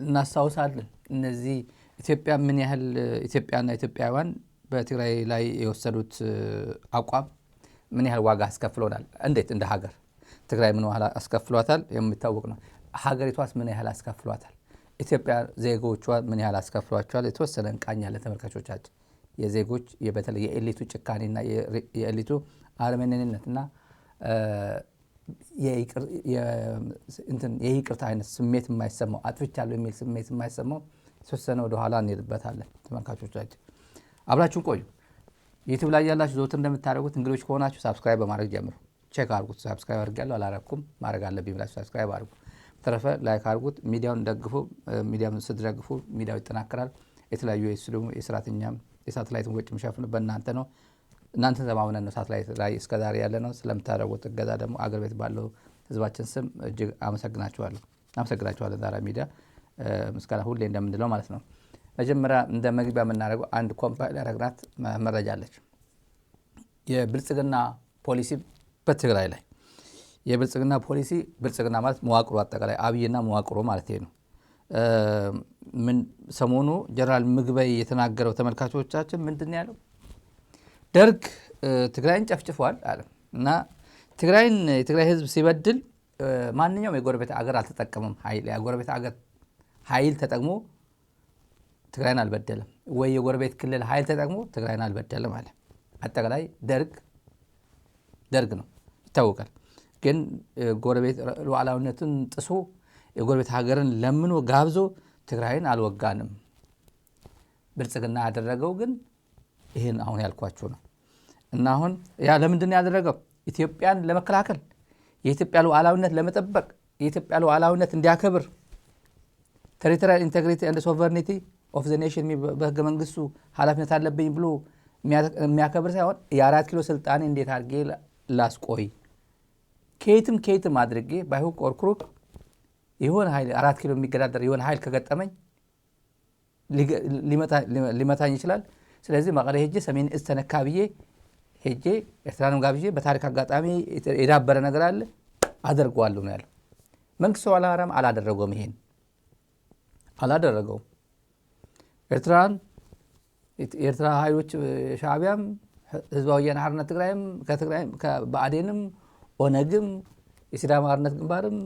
እናስታውሳለን እነዚህ ኢትዮጵያ ምን ያህል ኢትዮጵያና ኢትዮጵያውያን በትግራይ ላይ የወሰዱት አቋም ምን ያህል ዋጋ አስከፍሎናል እንዴት እንደ ሀገር ትግራይ ምን ያህል አስከፍሏታል የሚታወቅ ነው ሀገሪቷስ ምን ያህል አስከፍሏታል ኢትዮጵያ ዜጎቿ ምን ያህል አስከፍሏቸዋል የተወሰነ እንቃኛለን ተመልካቾቻችን የዜጎች በተለይ የኤሊቱ ጭካኔና የኤሊቱ አርመኔነትና የይቅርታ አይነት ስሜት የማይሰማው አጥፍቻለሁ የሚል ስሜት የማይሰማው ተወሰነ ወደ ኋላ እንሄድበታለን ተመልካቾቻችን አብራችሁን ቆዩ ዩቲዩብ ላይ ያላችሁ ዘውትር እንደምታደርጉት እንግዶች ከሆናችሁ ሰብስክራይብ በማድረግ ጀምሩ ቼክ አድርጉት ሰብስክራይብ አድርጋለሁ አላረኩም ማድረግ አለብኝ ብላችሁ ሰብስክራይብ አድርጉ ተረፈ ላይክ አድርጉት ሚዲያውን ደግፉ ሚዲያውን ስትደግፉ ሚዲያው ይጠናከራል የተለያዩ የስራተኛም የሳተላይት ወጪ መሸፈን በእናንተ ነው እናንተ ተማምነን ነው ሳተላይት ላይ እስከዛሬ ያለ ነው ስለምታደርጉት እገዛ ደግሞ አገር ቤት ባለው ህዝባችን ስም እጅግ አመሰግናችኋለሁ ዳራ ሚዲያ ምስጋና ሁሌ እንደምንለው ማለት ነው መጀመሪያ እንደ መግቢያ የምናደርገው አንድ ኮምፓይል ያደረግናት መረጃ አለች የብልጽግና ፖሊሲ በትግራይ ላይ የብልጽግና ፖሊሲ ብልጽግና ማለት መዋቅሩ አጠቃላይ አብይና መዋቅሩ ማለት ነው ምን ሰሞኑ ጀነራል ምግበይ የተናገረው ተመልካቾቻችን ምንድነው ያለው ደርግ ትግራይን ጨፍጭፏል አለ እና የትግራይ ህዝብ ሲበድል ማንኛውም የጎረቤት አገር አልተጠቀመም የጎረቤት አገር ኃይል ተጠቅሞ ትግራይን አልበደለም ወይ የጎረቤት ክልል ኃይል ተጠቅሞ ትግራይን አልበደለም አለ አጠቃላይ ደርግ ነው ይታወቃል ግን ጎረቤት ሉዓላዊነትን ጥሶ የጎረቤት ሀገርን ለምኖ ጋብዞ ትግራይን አልወጋንም ብልጽግና ያደረገው ግን ይሄን አሁን ያልኳችሁ ነው እና አሁን ያ ለምንድን ነው ያደረገው ኢትዮጵያን ለመከላከል የኢትዮጵያ ሉዓላዊነት ለመጠበቅ የኢትዮጵያ ሉዓላዊነት እንዲያከብር ቴሪቶሪያል ኢንቴግሪቲ ኤንድ ሶቨርኒቲ ኦፍ ዘ ኔሽን በህገ መንግስቱ ኃላፊነት አለብኝ ብሎ የሚያከብር ሳይሆን የ4 ኪሎ ስልጣኔ እንዴት አድርጌ ላስቆይ ከየትም አድርጌ ባይሆን ቆርኩሩክ ይሆን ኃይል 4 ኪሎ የሚገዳደር ይሆን ኃይል ከገጠመኝ ሊመታኝ ይችላል ስለዚህ መቀሌ ሄጄ ሰሜን እዝ ተነካብዬ ሄጄ ኤርትራንም ጋብዬ በታሪክ አጋጣሚ የዳበረ ነገር አለ አደርገዋለሁ ነው ያለው መንግስቱ ኃይለማርያም አላደረገውም ይሄን አላደረገውም ኤርትራ ኃይሎች ሻዕቢያም ህዝባዊ ወያነ ሓርነት ትግራይም ከብአዴንም ኦነግም የሲዳማ ሓርነት ግንባርም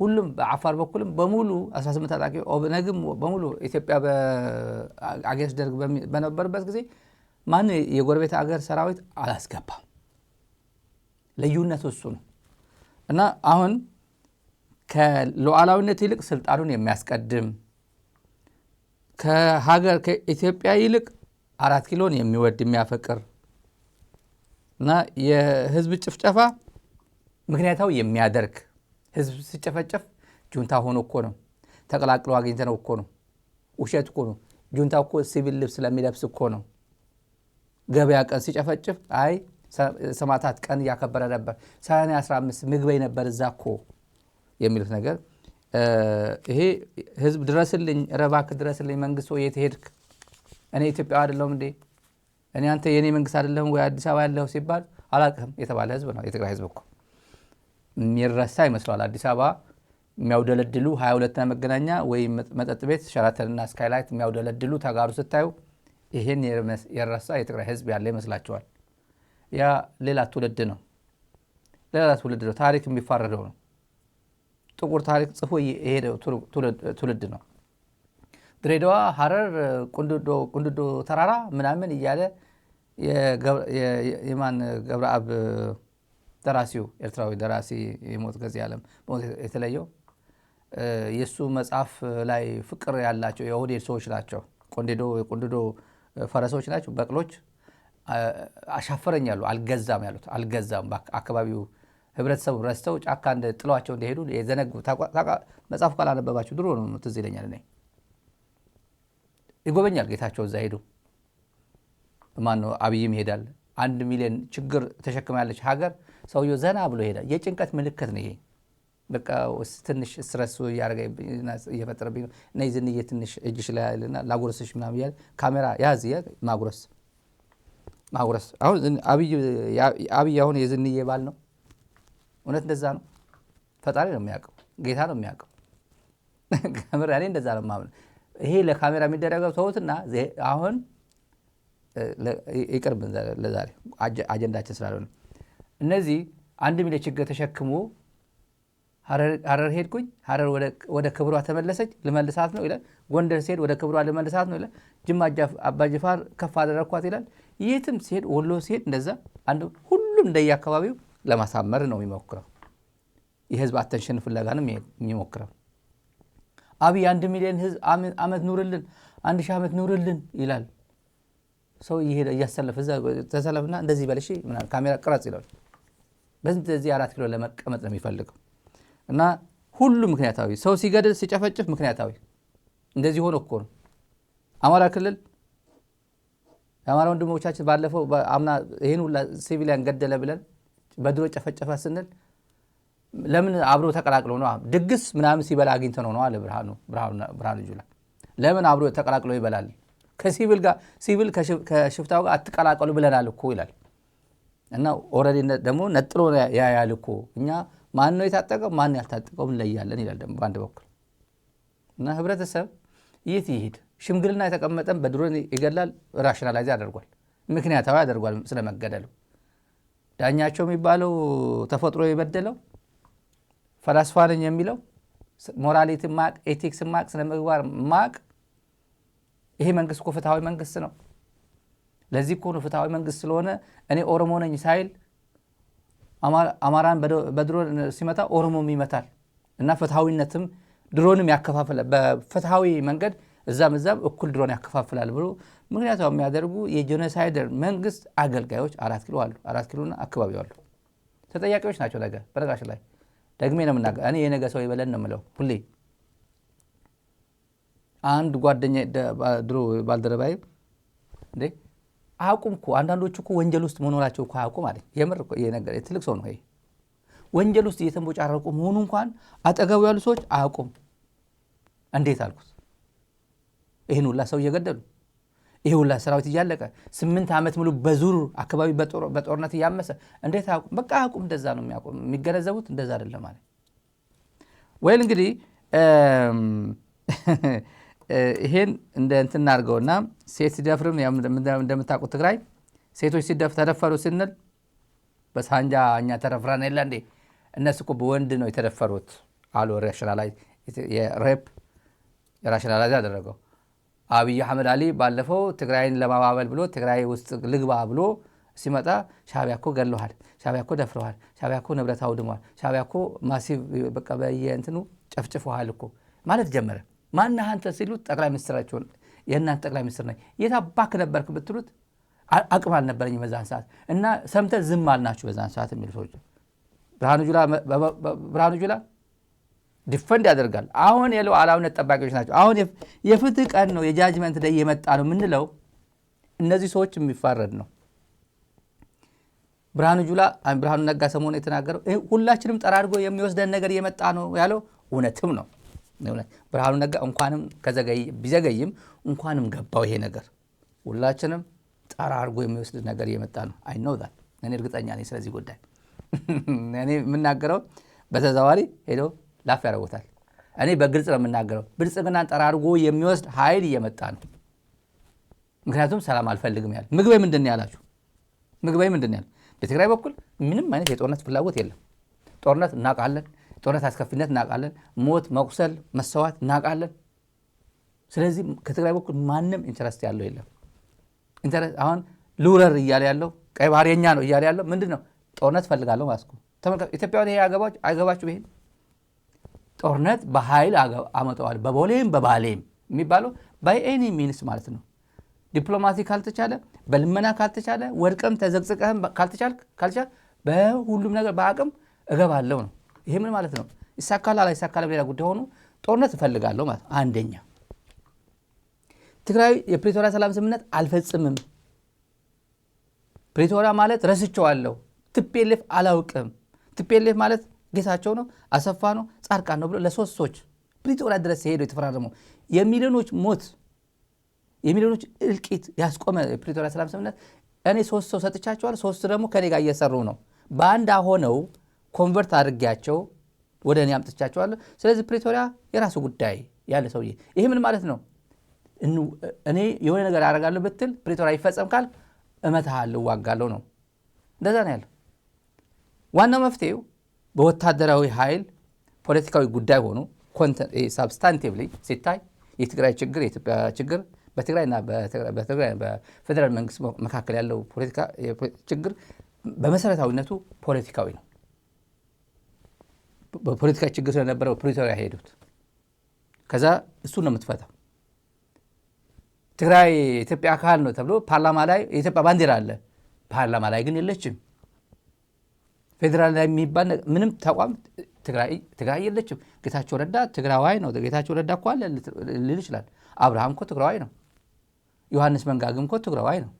ሁሉም በአፋር በኩልም በሙሉ 18 ታጣቂ ኦነግም በሙሉ ኢትዮጵያ በአገር ደርግ በነበረበት ጊዜ ማን የጎረቤት አገር ሰራዊት አላስገባም ለዩነቱ እሱ ነው እና አሁን ከሉዓላዊነት ይልቅ ስልጣኑን የሚያስቀድም ከሀገር ከኢትዮጵያ ይልቅ 4 ኪሎን የሚወድ የሚያፈቅር እና የህዝብ ጭፍጨፋ ምክንያታው የሚያደርግ ህዝብ ሲጨፈጨፍ ጁንታ ሆኖ እኮ ነው ተቀላቅሎ አግኝተነው እኮ ነው ውሸት እኮ ነው ጁንታ እኮ ሲቪል ልብስ ለሚለብስ እኮ ነው ገበያ ቀን ሲጨፈጭፍ አይ ሰማታት ቀን ያከበረ ነበር ሰኔ 15 ምግበይ ነበር እዛ እኮ የሚሉት ነገር ይሄ ህዝብ ድረስልኝ ረባክ ድረስልኝ መንግስት ወይ የትሄድክ እኔ ኢትዮጵያ አይደለም እንዴ እኔ አንተ የኔ መንግስት አይደለም ወይ አዲስ አበባ ያለው ሲባል አላቀም የተባለ ህዝብ ነው የትግራይ ህዝብ እኮ የሚረሳ ይመስላል አዲስ አበባ የሚያውደለድሉ 22 መገናኛ ወይ መጠጥ ቤት ሸራተንና ስካይላይት የሚያውደለድሉ ተጋሩ ስታዩ ይሄን የረሳ የትግራይ ህዝብ ያለ ይመስላችኋል ያ ሌላ ትውልድ ነው ታሪክ የሚፋረደው ነው ጥቁር ታሪክ ጽፎ የሄደው ትውልድ ነው ድሬዳዋ ሐረር ቁንድዶ ተራራ ምናምን እያለ የማን ገብረአብ ደራሲው ኤርትራዊ ደራሲ የሞት ጊዜ ዓለም ሞት የተለየው የሱ መጽሐፍ ላይ ፍቅር ያላቸው የኦህዴድ ሰዎች ናቸው ቁንድዶ ፈረሶች ናቸው በቅሎች አሻፈረኛሉ አልገዛም አካባቢው ህብረተሰቡ ረስተው ጫካ እንደ ጥሏቸው እንደሄዱ የዘነጉ መጽሐፍ ቃል አነበባችሁ ድሮ ነው ትዝ ይለኛል እኔ ይጎበኛል ጌታቸው እዛ ሄዱ ማን ነው አብይም ይሄዳል 1 ሚሊዮን ችግር ተሸክማ ያለች ሀገር ሰውየው ዘና ብሎ ይሄዳል የጭንቀት ምልክት ነው ይሄ በቃ ትንሽ ስትረስ እየፈጠረብኝ ነው ነይ ዝንዬ ትንሽ እጅሽ ላይ ያለና ላጎረስሽ ምናምን ይላል ካሜራ ያዝ ማጉረስ አሁን አብይ አሁን የዝንዬ ባል ነው እውነት እንደዛ ነው ፈጣሪ ነው የሚያውቀው ጌታ ነው የሚያውቀው ከምር እኔ እንደዛ ነው የማምነው። ይሄ ለካሜራ የሚደረገው ተውትና አሁን ይቅርብ ለዛሬ አጀንዳችን ስላልሆነ እነዚህ 1 ሚሊዮን ችግር ተሸክሞ ሐረር ሄድኩኝ፣ ሐረር ወደ ክብሯ ተመለሰች ልመልሳት ነው ይላል። ጎንደር ሲሄድ ወደ ክብሯ ልመልሳት ነው ይላል። ጅማ አባጅፋር ከፍ አደረኳት ይላል። የትም ሲሄድ ወሎ ሲሄድ እንደዛ ሁሉም እንደየአካባቢው ለማሳመር ነው የሚሞክረው። የህዝብ አተንሽን ፍለጋ ነው የሚሞክረው። አብይ 1 ሚሊዮን ህዝብ ዓመት ኑርልን 1000 ዓመት ኑርልን ይላል። ሰው ይሄድ እያሰለፈ እዛ ተሰለፍና እንደዚህ በልሽ ምናምን ካሜራ ቅረጽ ይላል። በዚህ 4 ኪሎ ለመቀመጥ ነው የሚፈልገው። እና ሁሉ ምክንያታዊ ሰው ሲገድል ሲጨፈጭፍ ምክንያታዊ እንደዚህ ሆኖ እኮ ነው። አማራ ክልል የአማራ ወንድሞቻችን ባለፈው አምና ይሄን ሁላ ሲቪሊያን ገደለ ብለን በድሮ ጨፈጨፈ ስንል ለምን አብሮ ተቀላቅሎ ነው? ድግስ ምናምን ሲበላ አግኝተ ነው አለ ብርሃኑ ጁላ። ለምን አብሮ ተቀላቅሎ ይበላል? ከሲቪል ጋር ሲቪል ከሽፍታው ጋር አትቀላቀሉ ብለናል እኮ ይላል። እና ኦልሬዲ ደግሞ ነጥሎ ያያል እኮ እኛ ማን ነው የታጠቀው ማን ያልታጠቀው እንለያለን ይላል ደግሞ በአንድ በኩል። እና ህብረተሰብ የት ይሄድ? ሽምግልና የተቀመጠን በድሮን ይገላል፣ ራሽናላይዝ ያደርጓል፣ ምክንያታዊ ያደርጓል ስለመገደሉ። ዳኛቸው የሚባለው ተፈጥሮ የበደለው ፈላስፋ ነኝ የሚለው ሞራሊቲ ማቅ ኤቲክስ ማቅ ስነ ምግባር ማቅ ይሄ መንግስት እኮ ፍትሃዊ መንግስት ነው። ለዚህ እኮ ነው ፍትሃዊ መንግስት ስለሆነ እኔ ኦሮሞ ነኝ ሳይል አማራን በድሮን ሲመታ ኦሮሞም ይመታል እና ፍትሃዊነትም ድሮንም ያከፋፍላል በፍትሃዊ መንገድ እዛም እኩል ድሮን ያከፋፍላል ብሎ ምክንያቱም የሚያደርጉ የጄኖሳይደር መንግስት አገልጋዮች 4 ኪሎ አሉ። 4 ኪሎና አካባቢው አሉ። ተጠያቂዎች ናቸው። ነገ በነገራችን ላይ ደግሜ ነው የምናገር። እኔ የነገ ሰው ይበለን ነው የምለው ሁሌ። አንድ ጓደኛ ድሮ ባልደረባይ እንዴ አያውቁም እኮ አንዳንዶቹ እኮ ወንጀል ውስጥ መኖራቸው እኮ አያውቁም አለኝ። የምር እኮ ይሄ ነገር ትልቅ ሰው ነው። ይሄ ወንጀል ውስጥ እየተንቦጫረቁ መሆኑ እንኳን አጠገቡ ያሉ ሰዎች አያውቁም። እንዴት አልኩት። ይሄን ሁላ ሰው እየገደሉ ይሄ ሁላ ሰራዊት እያለቀ 8 ዓመት ሙሉ በዙር አካባቢ በጦርነት እያመሰ እንዴት አያውቁም? በቃ አያውቁም። እንደዛ ነው የሚገነዘቡት። እንደዛ አይደለም ማለት ወይል እንግዲህ ይሄን እንደ እንትን እናድርገውና ሴት ሲደፍርም እንደምታውቁት ትግራይ ሴቶች ተደፈሩ ስንል በሳንጃ እኛ ተደፍረን የለ እንዴ? እነሱ እኮ በወንድ ነው የተደፈሩት አሉ። የሬፕ የራሽናላይዝ ያደረገው አብይ አህመድ አሊ ባለፈው ትግራይን ለማባበል ብሎ ትግራይ ውስጥ ልግባ ብሎ ሲመጣ ሻዕቢያ እኮ ገለዋል፣ ሻዕቢያ እኮ ደፍረዋል፣ ሻዕቢያ እኮ ንብረት አውድሟል፣ ሻዕቢያ እኮ ማሲቭ በቃ በየእንትኑ ጨፍጭፈዋል እኮ ማለት ጀመረ። ማነህ አንተ ሲሉት ጠቅላይ ሚኒስትራቸውን የእናንተ ጠቅላይ ሚኒስትር ነኝ። የታባክ ነበርክ ብትሉት አቅም አልነበረኝ በዛን ሰዓት እና ሰምተህ ዝም አልናችሁ በዛን ሰዓት የሚሉ ሰዎች ብርሃኑ ጁላ ዲፈንድ ያደርጋል። አሁን የለው አላውነት ጠባቂዎች ናቸው። አሁን የፍትህ ቀን ነው የጃጅመንት ደይ የመጣ ነው የምንለው እነዚህ ሰዎች የሚፋረድ ነው። ብርሃኑ ነጋ ሰሞኑ የተናገረው ሁላችንም ጠራርጎ የሚወስደን ነገር የመጣ ነው ያለው እውነትም ነው። ብርሃኑ ነጋ እንኳንም ቢዘገይም እንኳንም ገባው ይሄ ነገር። ሁላችንም ጠራርጎ የሚወስድ ነገር የመጣ ነው። አይ ኖው ዳት እኔ እርግጠኛ ነኝ ስለዚህ ጉዳይ። እኔ የምናገረው በተዛዋሪ ሄዶ ላፍ ያደርጉታል። እኔ በግልጽ ነው የምናገረው። ብልጽግናን ጠራርጎ የሚወስድ ኃይል እየመጣ ነው። ምክንያቱም ሰላም አልፈልግም ያለ ምግበይ ምንድን ነው ያላችሁ? ምግበይ ምንድን ነው ያለ? በትግራይ በኩል ምንም አይነት የጦርነት ፍላጎት የለም። ጦርነት እናውቃለን። ጦርነት አስከፊነት እናውቃለን። ሞት፣ መቁሰል፣ መሰዋት እናውቃለን። ስለዚህ ከትግራይ በኩል ማንም ኢንተረስት ያለው የለም። አሁን ልውረር እያለ ያለው ቀይ ባህር የኛ ነው እያለ ያለው ምንድን ነው? ጦርነት ፈልጋለሁ ማለት ነው። ኢትዮጵያውያን ይሄ አይገባችሁ? ይሄ ጦርነት በኃይል አመጣዋል። በቦሌም በባሌም የሚባለው ባይ ኤኒ ሚንስ ማለት ነው። ዲፕሎማሲ ካልተቻለ፣ በልመና ካልተቻለ፣ ወድቀም ተዘቅዝቀህም ካልቻል በሁሉም ነገር በአቅም እገባለሁ ነው። ይሄ ምን ማለት ነው? ይሳካል አላይሳካልም ሌላ ጉዳይ ሆኖ ጦርነት እፈልጋለሁ ማለት አንደኛ። ትግራይ የፕሪቶሪያ ሰላም ስምምነት አልፈጽምም። ፕሪቶሪያ ማለት ረስቼዋለሁ፣ ቲፒኤልኤፍ አላውቅም። ቲፒኤልኤፍ ማለት ጌታቸው ነው፣ አሰፋ ነው፣ ጻድቃን ነው ብሎ ለሶስት ሰዎች ፕሪቶሪያ ድረስ ሄዶ የተፈራረመው የሚሊዮኖች ሞት የሚሊዮኖች እልቂት ያስቆመ የፕሪቶሪያ ሰላም ስምምነት እኔ 3 ሰው ሰጥቻቸዋለሁ። 3 ደግሞ ከኔ ጋር እየሰሩ ነው። ባንዳ ሆነው ኮንቨርት አድርጌያቸው ወደ እኔ አምጥቻቸዋለሁ። ስለዚህ ፕሪቶሪያ የራሱ ጉዳይ ያለ ሰውዬ ይሄ ምን ማለት ነው? እኔ የሆነ ነገር አደርጋለሁ ብትል ፕሪቶሪያ ይፈጸም ካል እመታሃለሁ ዋጋለሁ ነው። እንደዛ ነው ያለው። ዋናው መፍትሄው በወታደራዊ ኃይል ፖለቲካዊ ጉዳይ ሆኖ ሳብስታንቲቭሊ ሲታይ የትግራይ ችግር የኢትዮጵያ ችግር በትግራይና በፌደራል መንግስት መካከል ያለው ፖለቲካ ችግር በመሰረታዊነቱ ፖለቲካዊ ነው። በፖለቲካ ችግር ስለነበረ ፕሪቶሪያ ሄዱት። ከዛ እሱ ነው የምትፈታው። ትግራይ ኢትዮጵያ አካል ነው ተብሎ ፓርላማ ላይ የኢትዮጵያ ባንዲራ አለ፣ ፓርላማ ላይ ግን የለችም። ፌደራል ላይ የሚባል ምንም ተቋም ትግራይ የለችም። ጌታቸው ረዳ ትግራዋይ ነው። ጌታቸው ረዳ እኮ አለ ሊል ይችላል። አብርሃም እኮ ትግራዋይ ነው። ዮሐንስ መንጋግም እኮ ትግራዋይ ነው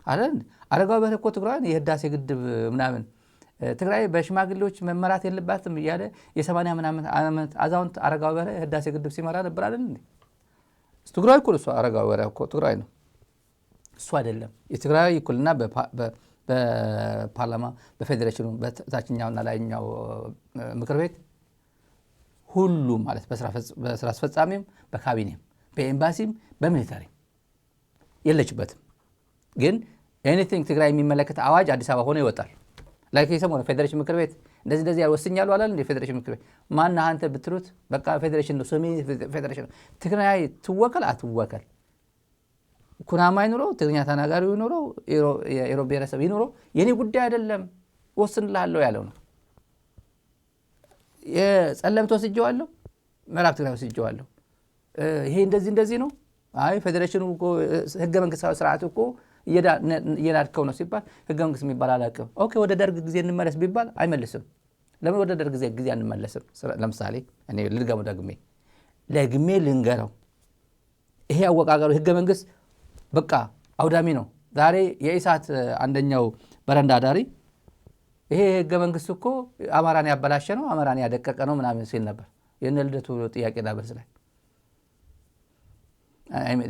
አይደል? አረጋዊ በርሄ እኮ ትግራዋይ ነው። የህዳሴ ግድብ ምናምን ትግራይ በሽማግሌዎች መመራት የለባትም እያለ የ80 ምናምን ዓመት አዛውንት አረጋዊ በርሄ ህዳሴ ግድብ ሲመራ ነበር አይደል እንዴ? ትግራይ እኮ እሱ አረጋዊ በርሄ እኮ ትግራይ ነው። እሱ አይደለም። የትግራይ እኩልና በፓርላማ በፌዴሬሽኑ በታችኛውና ላይኛው ምክር ቤት ሁሉ ማለት በስራ አስፈጻሚም በካቢኔም በኤምባሲም በሚሊታሪ የለችበትም። ግን ኤኒቲንግ ትግራይ የሚመለከት አዋጅ አዲስ አበባ ሆኖ ይወጣል። ላይክ የሰሞኑ ፌዴሬሽን ምክር ቤት እንደዚህ ያወስኛሉ አላል እንደ ፌዴሬሽን ምክር ቤት ማን አንተ ብትሉት በቃ ፌዴሬሽን ነው ሰሚ ፌዴሬሽን ነው። ትግራይ ትወከል አትወከል ኩናማ ይኑረው ትግርኛ ተናጋሪው ይኑረው የኢሮብ ብሔረሰብ ይኑረው የኔ ጉዳይ አይደለም ወስንልሃለሁ ያለው ነው። የጸለምት ወስጄዋለሁ፣ ምዕራብ ትግራይ ወስጄዋለሁ። ይሄ እንደዚህ ነው። አይ ፌዴሬሽኑ እኮ ህገ መንግስታዊ ስርዓት እኮ እየናድከው ነው ሲባል ህገ መንግስት የሚባል አላውቅም። ኦኬ ወደ ደርግ ጊዜ እንመለስ ቢባል አይመልስም። ለምን ወደ ደርግ ጊዜ አንመለስም? ለምሳሌ እኔ ልድገመው ደግሜ ልንገረው። ይሄ አወቃቀሩ ህገ መንግስት በቃ አውዳሚ ነው። ዛሬ የኢሳት አንደኛው በረንዳ ዳሪ ይሄ ህገ መንግስት እኮ አማራን ያበላሸ ነው፣ አማራን ያደቀቀ ነው ምናምን ሲል ነበር። የነ ልደቱ ጥያቄ ዳበር ላይ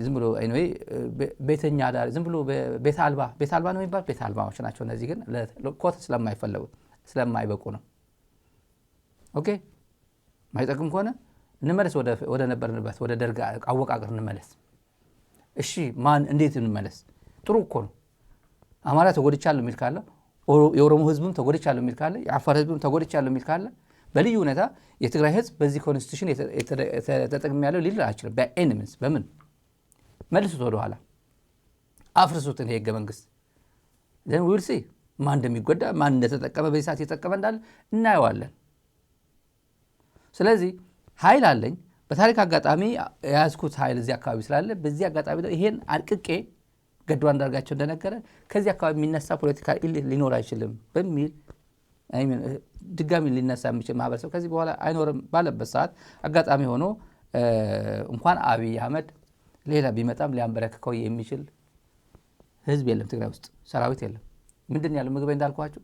ዝም ብሎ ኤኒዌይ ቤተኛ ዳሪ ዝም ብሎ ቤት አልባ ነው የሚባል ቤት አልባዎች ናቸው እነዚህ። ግን ለኮት ስለማይበቁ ነው። ኦኬ ማይጠቅም ከሆነ እንመለስ ወደ ነበርንበት ወደ ደርግ አወቃቀር እንመለስ። እሺ ማን እንዴት እንመለስ? ጥሩ እኮ ነው። አማራ ተጎድቻለሁ የሚል ካለ የኦሮሞ ህዝብም ተጎድቻለሁ የሚል ካለ የአፋር ህዝብም ተጎድቻለሁ የሚል ካለ በልዩ ሁኔታ የትግራይ ህዝብ በዚህ ኮንስቲቱሽን ተጠቅሜያለሁ ሊል አይችልም። በኤኒሚንስ በምን መልሱት ወደ ኋላ አፍርሱት ይሄ ህገ መንግስት። then we'll see ማን እንደሚጎዳ ማን እንደተጠቀመ በዚህ ሰዓት የተጠቀመ እንዳለ እናየዋለን። ስለዚህ ኃይል አለኝ በታሪክ አጋጣሚ ያዝኩት ኃይል እዚህ አካባቢ ስላለ በዚህ አጋጣሚ ይሄን አርቅቄ ገዱ አንዳርጋቸው እንደነገረ ከዚህ አካባቢ የሚነሳ ፖለቲካ ሊኖር አይችልም በሚል ድጋሚ ሊነሳ የሚችል ማህበረሰብ ከዚህ በኋላ አይኖርም ባለበት ሰዓት አጋጣሚ ሆኖ እንኳን አብይ አህመድ ሌላ ቢመጣም ሊያንበረክከው የሚችል ህዝብ የለም። ትግራይ ውስጥ ሰራዊት የለም። ምንድን ያለው ምግብ እንዳልኳችሁ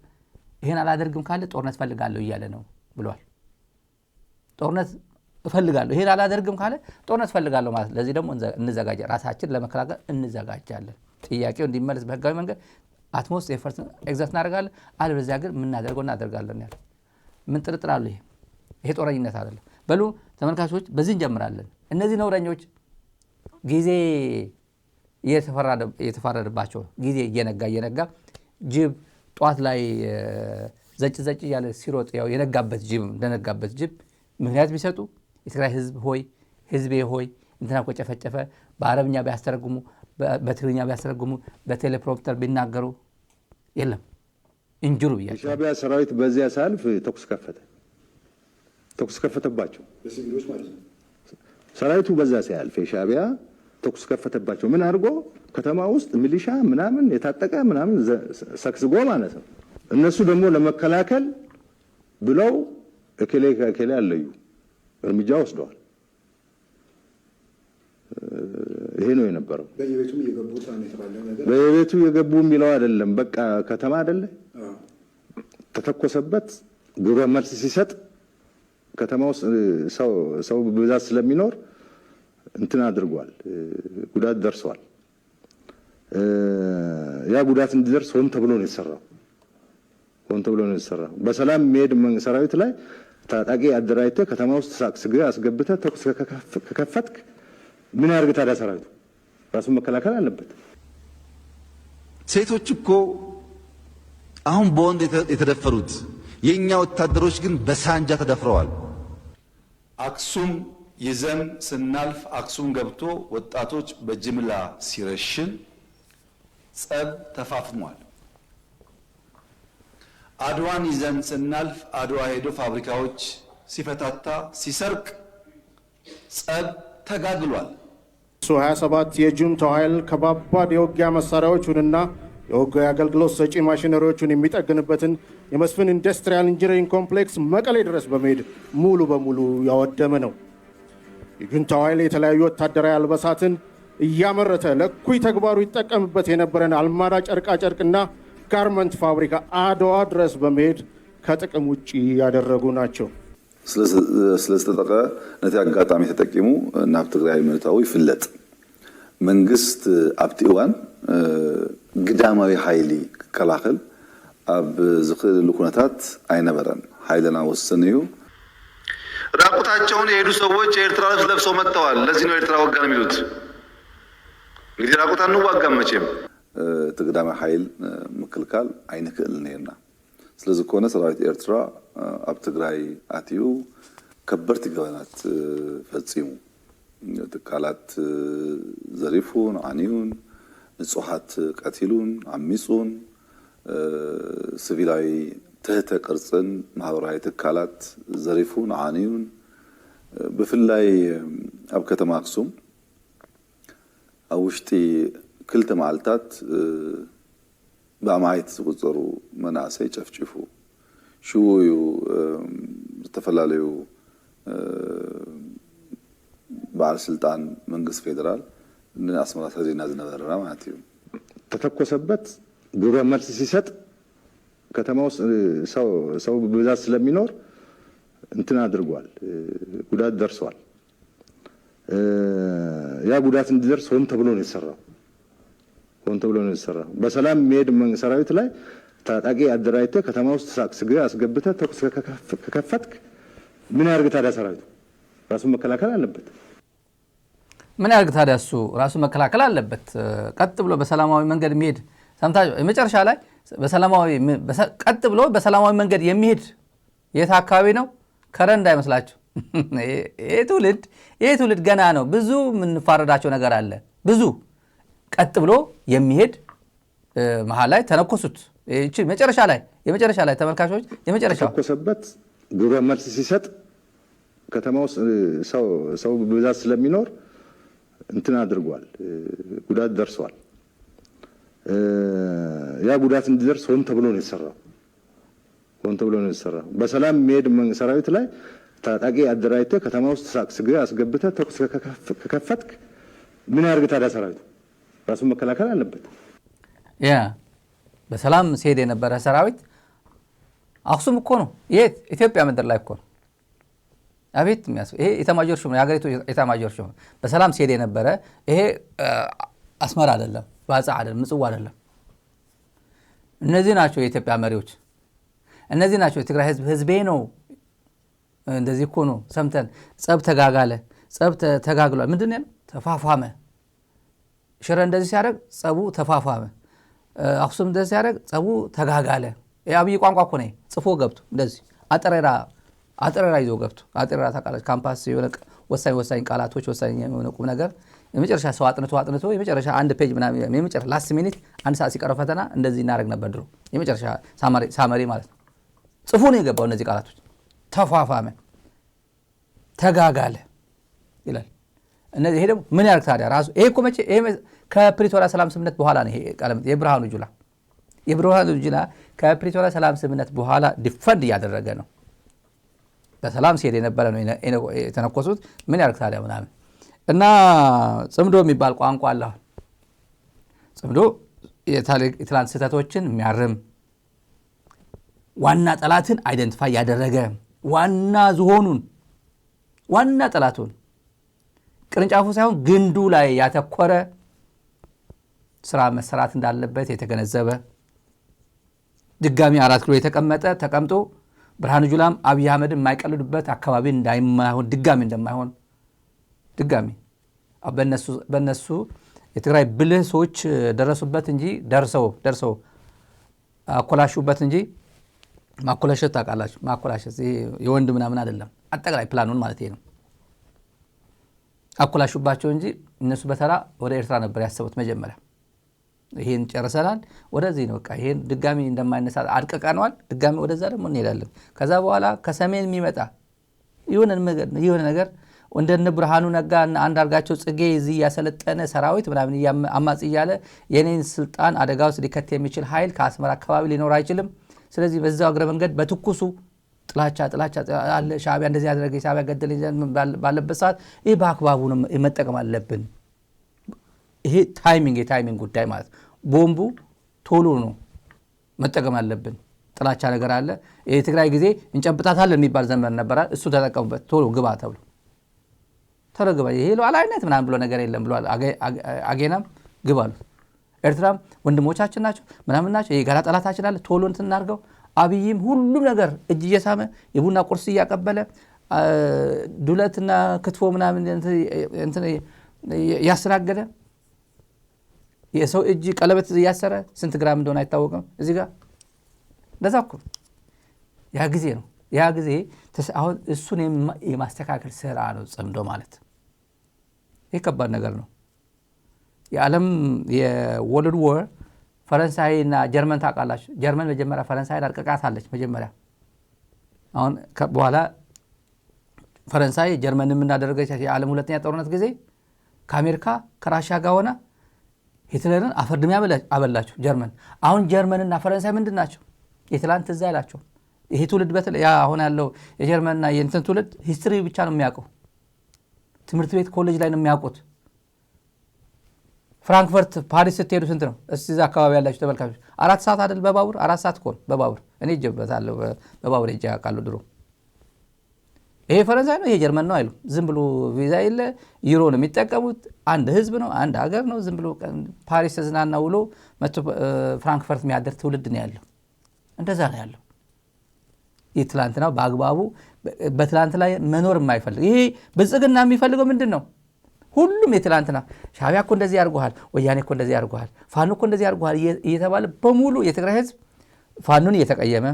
ይሄን አላደርግም ካለ ጦርነት ፈልጋለሁ እያለ ነው ብሏል። ጦርነት እፈልጋለሁ ይሄን አላደርግም ካለ ጦርነት ፈልጋለሁ ማለት ለዚህ ደግሞ እንዘጋጅ ራሳችን ለመከላከል እንዘጋጃለን። ጥያቄው እንዲመለስ በህጋዊ መንገድ አትሞስት ኤፈርት ኤግዛክት እናደርጋለን። አለበለዚያ ግን ምን እናደርገው እናደርጋለን ያለ ምን ጥርጥር አለ? ይሄ ጦረኝነት አይደለም። በሉ ተመልካቾች በዚህ እንጀምራለን። እነዚህ ነውረኞች ጊዜ እየተፈረደባቸው ጊዜ እየነጋ ጅብ ጧት ላይ ዘጭ ያለ ሲሮጥ ያው የነጋበት ጅብ እንደነጋበት ጅብ ምክንያት ቢሰጡ የትግራይ ህዝብ ሆይ ህዝቤ ሆይ እንትና እኮ ጨፈጨፈ በአረብኛ ቢያስተረጉሙ በትግርኛ ቢያስተረጉሙ በቴሌፕሮምፕተር ቢናገሩ የለም እንጅሩ ብያቸው ሻዕቢያ ሰራዊት በዚያ ሳልፍ ተኩስ ከፈተባቸው በሲቪሎች ማለት ነው። ሰራዊቱ በዛ ሲያልፍ ሻዕቢያ ተኩስ ከፈተባቸው። ምን አድርጎ ከተማ ውስጥ ሚሊሻ ምናምን የታጠቀ ምናምን ሰክስጎ ማለት ነው። እነሱ ደግሞ ለመከላከል ብለው እከሌ አለዩ እርምጃ ወስደዋል። ይሄ ነው የነበረው። በየቤቱም እየገቡ ታን የተባለው ነገር በየቤቱ የገቡ የሚለው አይደለም። በቃ ከተማ አይደለ ተተኮሰበት። ግብረ መልስ ሲሰጥ ከተማ ውስጥ ሰው ብዛት ስለሚኖር እንትን አድርጓል። ጉዳት ደርሷል። ያ ጉዳት እንዲደርስ ሆን ተብሎ ነው የተሰራው። በሰላም የሚሄድ ሰራዊት ላይ ታጣቂ አደራጅተህ ከተማ ውስጥ ሳክስገህ አስገብተህ ተኩስ ከከፈትክ ምን ያርግ ታዲያ? ሰራዊቱ ራሱን መከላከል አለበት። ሴቶች እኮ አሁን በወንድ የተደፈሩት የኛ ወታደሮች ግን በሳንጃ ተደፍረዋል። አክሱም ይዘን ስናልፍ አክሱም ገብቶ ወጣቶች በጅምላ ሲረሽን ጸብ ተፋፍሟል። አድዋን ይዘን ስናልፍ አድዋ ሄዶ ፋብሪካዎች ሲፈታታ ሲሰርቅ ጸብ ተጋግሏል። ሱ-27 የጁንታው ኃይል ከባባድ የውጊያ መሳሪያዎቹንና የውጊያ አገልግሎት ሰጪ ማሽነሪዎቹን የሚጠግንበትን የመስፍን ኢንዱስትሪያል ኢንጂነሪንግ ኮምፕሌክስ መቀሌ ድረስ በመሄድ ሙሉ በሙሉ ያወደመ ነው። የጁንታው ኃይል የተለያዩ ወታደራዊ አልባሳትን እያመረተ ለኩይ ተግባሩ ይጠቀምበት የነበረን አልማዳ ጨርቃጨርቅና ጋርመንት ፋብሪካ አድዋ ድረስ በመሄድ ከጥቅም ውጪ ያደረጉ ናቸው። ስለዝተጠቀ ነቲ አጋጣሚ ተጠቂሙ ናብ ትግራይ ምእታዊ ይፍለጥ መንግስት ኣብቲ እዋን ግዳማዊ ኃይሊ ክከላኸል ኣብ ዝኽእልሉ ኩነታት አይነበረን። ኃይልና ወሰን እዩ። ራቁታቸውን የሄዱ ሰዎች የኤርትራ ልብስ ለብሰው መጥተዋል። ለዚህ ነው ኤርትራ ወጋን የሚሉት። እንግዲህ ራቁት አንዋጋም መቼም። ትግዳማዊ ኃይል ምክልካል አይንክእልን ነርና ስለዚህ ኮነ ሰራዊት ኤርትራ ኣብ ትግራይ ኣትዩ ከበርቲ ገበናት ፈጺሙ ትካላት ዘሪፉን ዓንዩን ንጹሓት ቀቲሉን ዓሚጹን ሲቪላዊ ትህተ ቅርጽን ማህበራዊ ትካላት ዘሪፉን ዓንዩን ብፍላይ ኣብ ከተማ አክሱም ኣብ ውሽጢ ክልተ መዓልታት በአማይት ዝቁጠሩ መናእሰይ ጨፍጭፉ ሽውዩ ዝተፈላለዩ ባለስልጣን መንግስት ፌደራል አስመራ ተዜና ዝነበረና ማለት እዩ። ተተኮሰበት ግብረ መልስ ሲሰጥ ከተማ ውስጥ ሰው በብዛት ስለሚኖር እንትን አድርጓል፣ ጉዳት ደርሷል። ያ ጉዳት እንዲደርስ ሆን ተብሎ ነው የተሰራው። በሰላም የሚሄድ ሰራዊት ላይ ታጣቂ አደራጅተህ ከተማ ውስጥ ሳክስገህ አስገብተህ ተኩስ ከከፈትክ ምን ያርግ ታዲያ? ሰራዊቱ ራሱን መከላከል አለበት። ምን ያርግ ታዲያ? እሱ ራሱን መከላከል አለበት። ቀጥ ብሎ በሰላማዊ መንገድ የሚሄድ ሰምታችሁ መጨረሻ ላይ ቀጥ ብሎ በሰላማዊ መንገድ የሚሄድ የት አካባቢ ነው? ከረን እንዳይመስላችሁ። ይሄ ትውልድ ገና ነው። ብዙ የምንፋረዳቸው ነገር አለ። ብዙ ቀጥ ብሎ የሚሄድ መሃል ላይ ተነኮሱት። እቺ የመጨረሻ ላይ ተመልካቾች ተኮሰበት ግብረ መልስ ሲሰጥ ከተማ ውስጥ ሰው በብዛት ስለሚኖር እንትን አድርጓል፣ ጉዳት ደርሷል። ያ ጉዳት እንዲደርስ ሆን ተብሎ ነው የተሰራው። በሰላም የሚሄድ ሰራዊት ላይ ታጣቂ አደራጅተህ ከተማ ውስጥ ሳክስገህ አስገብተህ ተኩስ ከከፈትክ ምን ያርግ ታዲያ? ሰራዊቱ ራሱን መከላከል አለበት። ያ በሰላም ሲሄድ የነበረ ሰራዊት አክሱም እኮ ነው። የት ኢትዮጵያ ምድር ላይ እኮ ነው። አቤት ይሄ ኢታማዦር ሹም የሀገሪቱ ኢታማዦር ሹም በሰላም ሲሄድ የነበረ ይሄ አስመራ አይደለም፣ ባጻ አይደለም፣ ምጽዋ አይደለም። እነዚህ ናቸው የኢትዮጵያ መሪዎች። እነዚህ ናቸው የትግራይ ህዝቤ ነው። እንደዚህ እኮ ነው። ሰምተን ጸብ ተጋጋለ፣ ጸብ ተጋግሏል። ምንድን ነው ተፋፋመ። ሽረ እንደዚህ ሲያደርግ ጸቡ ተፋፋመ። አክሱም እንደዚህ ሲያደርግ ጸቡ ተጋጋለ። የአብይ ቋንቋ እኮ ነው። ጽፎ ገብቶ እንደዚህ አጠረራ ይዞ ገብቶ አጠረራ ታውቃለች። ካምፓስ የሆነ ወሳኝ ቃላቶች ወሳኝ የሆነ ቁም ነገር የመጨረሻ ሰው አጥንቶ የመጨረሻ አንድ ፔጅ ምናምን የመጨረሻ ላስት ሚኒት አንድ ሰዓት ሲቀረው ፈተና እንደዚህ እናደርግ ነበር ድሮ። የመጨረሻ ሳመሪ ማለት ነው። ጽፎ ነው የገባው። እነዚህ ቃላቶች ተፋፋመ፣ ተጋጋለ ይላል። እነዚህ ይሄ ደግሞ ምን ያርግ ታዲያ? ራሱ ይሄ እኮ መቼ ይሄ ከፕሪቶሪያ ሰላም ስምምነት በኋላ ነው። ይሄ ቃለም የብርሃኑ ጁላ ከፕሪቶሪያ ሰላም ስምምነት በኋላ ዲፈንድ እያደረገ ነው። በሰላም ሲሄድ የነበረ ነው የተነኮሱት። ምን ያርግ ታዲያ ምናምን እና ጽምዶ የሚባል ቋንቋ አለ። ጽምዶ የትላንት ስህተቶችን የሚያርም ዋና ጠላትን አይደንቲፋይ ያደረገ ዋና ዝሆኑን ዋና ጠላቱን ቅርንጫፉ ሳይሆን ግንዱ ላይ ያተኮረ ስራ መሰራት እንዳለበት የተገነዘበ ድጋሚ 4 ኪሎ ተቀምጦ ብርሃኑ ጁላም አብይ አህመድን የማይቀልዱበት አካባቢ እንዳይማይሆን ድጋሚ በነሱ የትግራይ ብልህ ሰዎች ደረሱበት እንጂ ደርሰው አኮላሹበት እንጂ ማኮላሸት ታውቃላችሁ። ማኮላሸት የወንድ ምናምን አይደለም። አጠቃላይ ፕላኑን ማለት ነው። አኮላሹባቸው እንጂ እነሱ በተራ ወደ ኤርትራ ነበር ያሰቡት መጀመሪያ። ይሄን ጨርሰናል፣ ወደዚህ ነው በቃ ይሄን ድጋሚ እንደማይነሳ አድቀቃነዋል። ድጋሚ ወደዛ ደግሞ እንሄዳለን። ከዛ በኋላ ከሰሜን የሚመጣ የሆነ ነገር እንደነ ብርሃኑ ነጋ እና አንዳርጋቸው ጽጌ እዚህ ያሰለጠነ ሰራዊት ምናምን አማጽ እያለ የኔን ስልጣን አደጋ ውስጥ ሊከት የሚችል ኃይል ከአስመራ አካባቢ ሊኖር አይችልም። ስለዚህ በዛው እግረ መንገድ በትኩሱ ጥላቻ አለ። ሻዕቢያ እንደዚህ ያደረገ ሻዕቢያ ገደለኝ ባለበት ሰዓት ይሄ በአክባቡ መጠቀም አለብን። ይሄ የታይሚንግ ጉዳይ ማለት ቦምቡ ቶሎ ነው መጠቀም አለብን። ጥላቻ ነገር አለ። የትግራይ ጊዜ እንጨብጣታለን የሚባል ዘመን ነበር። እሱ ተጠቀሙበት። ቶሎ ግባ ተብሎ ተረግባ ይሄ ሉዓላዊነት ምናምን ብሎ ነገር የለም ብሏል። አጌናም ግባሉ። ኤርትራም ወንድሞቻችን ናቸው ምናምን ናቸው። ይሄ ጋራ ጠላታችን አለ ቶሎ እንትን እናድርገው። አብይም ሁሉም ነገር እጅ እየሳመ የቡና ቁርስ እያቀበለ ዱለትና ክትፎ ምናምን እንትን ያስተናገደ የሰው እጅ ቀለበት እያሰረ ስንት ግራም እንደሆነ አይታወቅም። እዚህ ጋር እንደዛ እኮ ያ ጊዜ ነው። ያ ጊዜ አሁን እሱን የማስተካከል ስራ ነው ጽምዶ ማለት። ይህ ከባድ ነገር ነው። የዓለም የወርልድ ዋር ፈረንሳይና ጀርመን ታውቃላችሁ። ጀርመን መጀመሪያ ፈረንሳይን አርቀቃታለች መጀመሪያ። አሁን በኋላ ፈረንሳይ ጀርመንን እንዳደረገች የዓለም ሁለተኛ ጦርነት ጊዜ ከአሜሪካ ከራሽያ ጋር ሆና ሂትለርን አፈርድሜ አበላችሁ ጀርመን። አሁን ጀርመንና ፈረንሳይ ምንድን ናቸው? የትላንት እዛ አይላቸው። ይሄ ትውልድ በተለይ ያ አሁን ያለው የጀርመንና የእንትን ትውልድ ሂስትሪ ብቻ ነው የሚያውቀው። ትምህርት ቤት ኮሌጅ ላይ ነው የሚያውቁት። ፍራንክፈርት ፓሪስ ስትሄዱ ስንት ነው? እስቲ እዛ አካባቢ ያላችሁ ተመልካቾች 4 ሰዓት አይደል? በባቡር 4 ሰዓት እኮ በባቡር እኔ እጀበታለሁ። በባቡር እጄ አውቃለሁ ድሮ። ይሄ ፈረንሳይ ነው ይሄ ጀርመን ነው አይሉ። ዝም ብሎ ቪዛ የለ ዩሮ ነው የሚጠቀሙት። አንድ ህዝብ ነው አንድ ሀገር ነው። ዝም ብሎ ፓሪስ ተዝናና ውሎ መጥቶ ፍራንክፈርት የሚያደር ትውልድ ነው ያለው። እንደዛ ነው ያለው። የትላንትናው በአግባቡ በትላንት ላይ መኖር የማይፈልግ ይሄ ብልጽግና የሚፈልገው ምንድን ነው? ሁሉም የትላንትና ሻዕቢያ እኮ እንደዚህ ያርጓል፣ ወያኔ እኮ እንደዚህ ያርጓል፣ ፋኖ እኮ እንደዚህ ያርጓል እየተባለ በሙሉ የትግራይ ህዝብ ፋኖን እየተቀየመ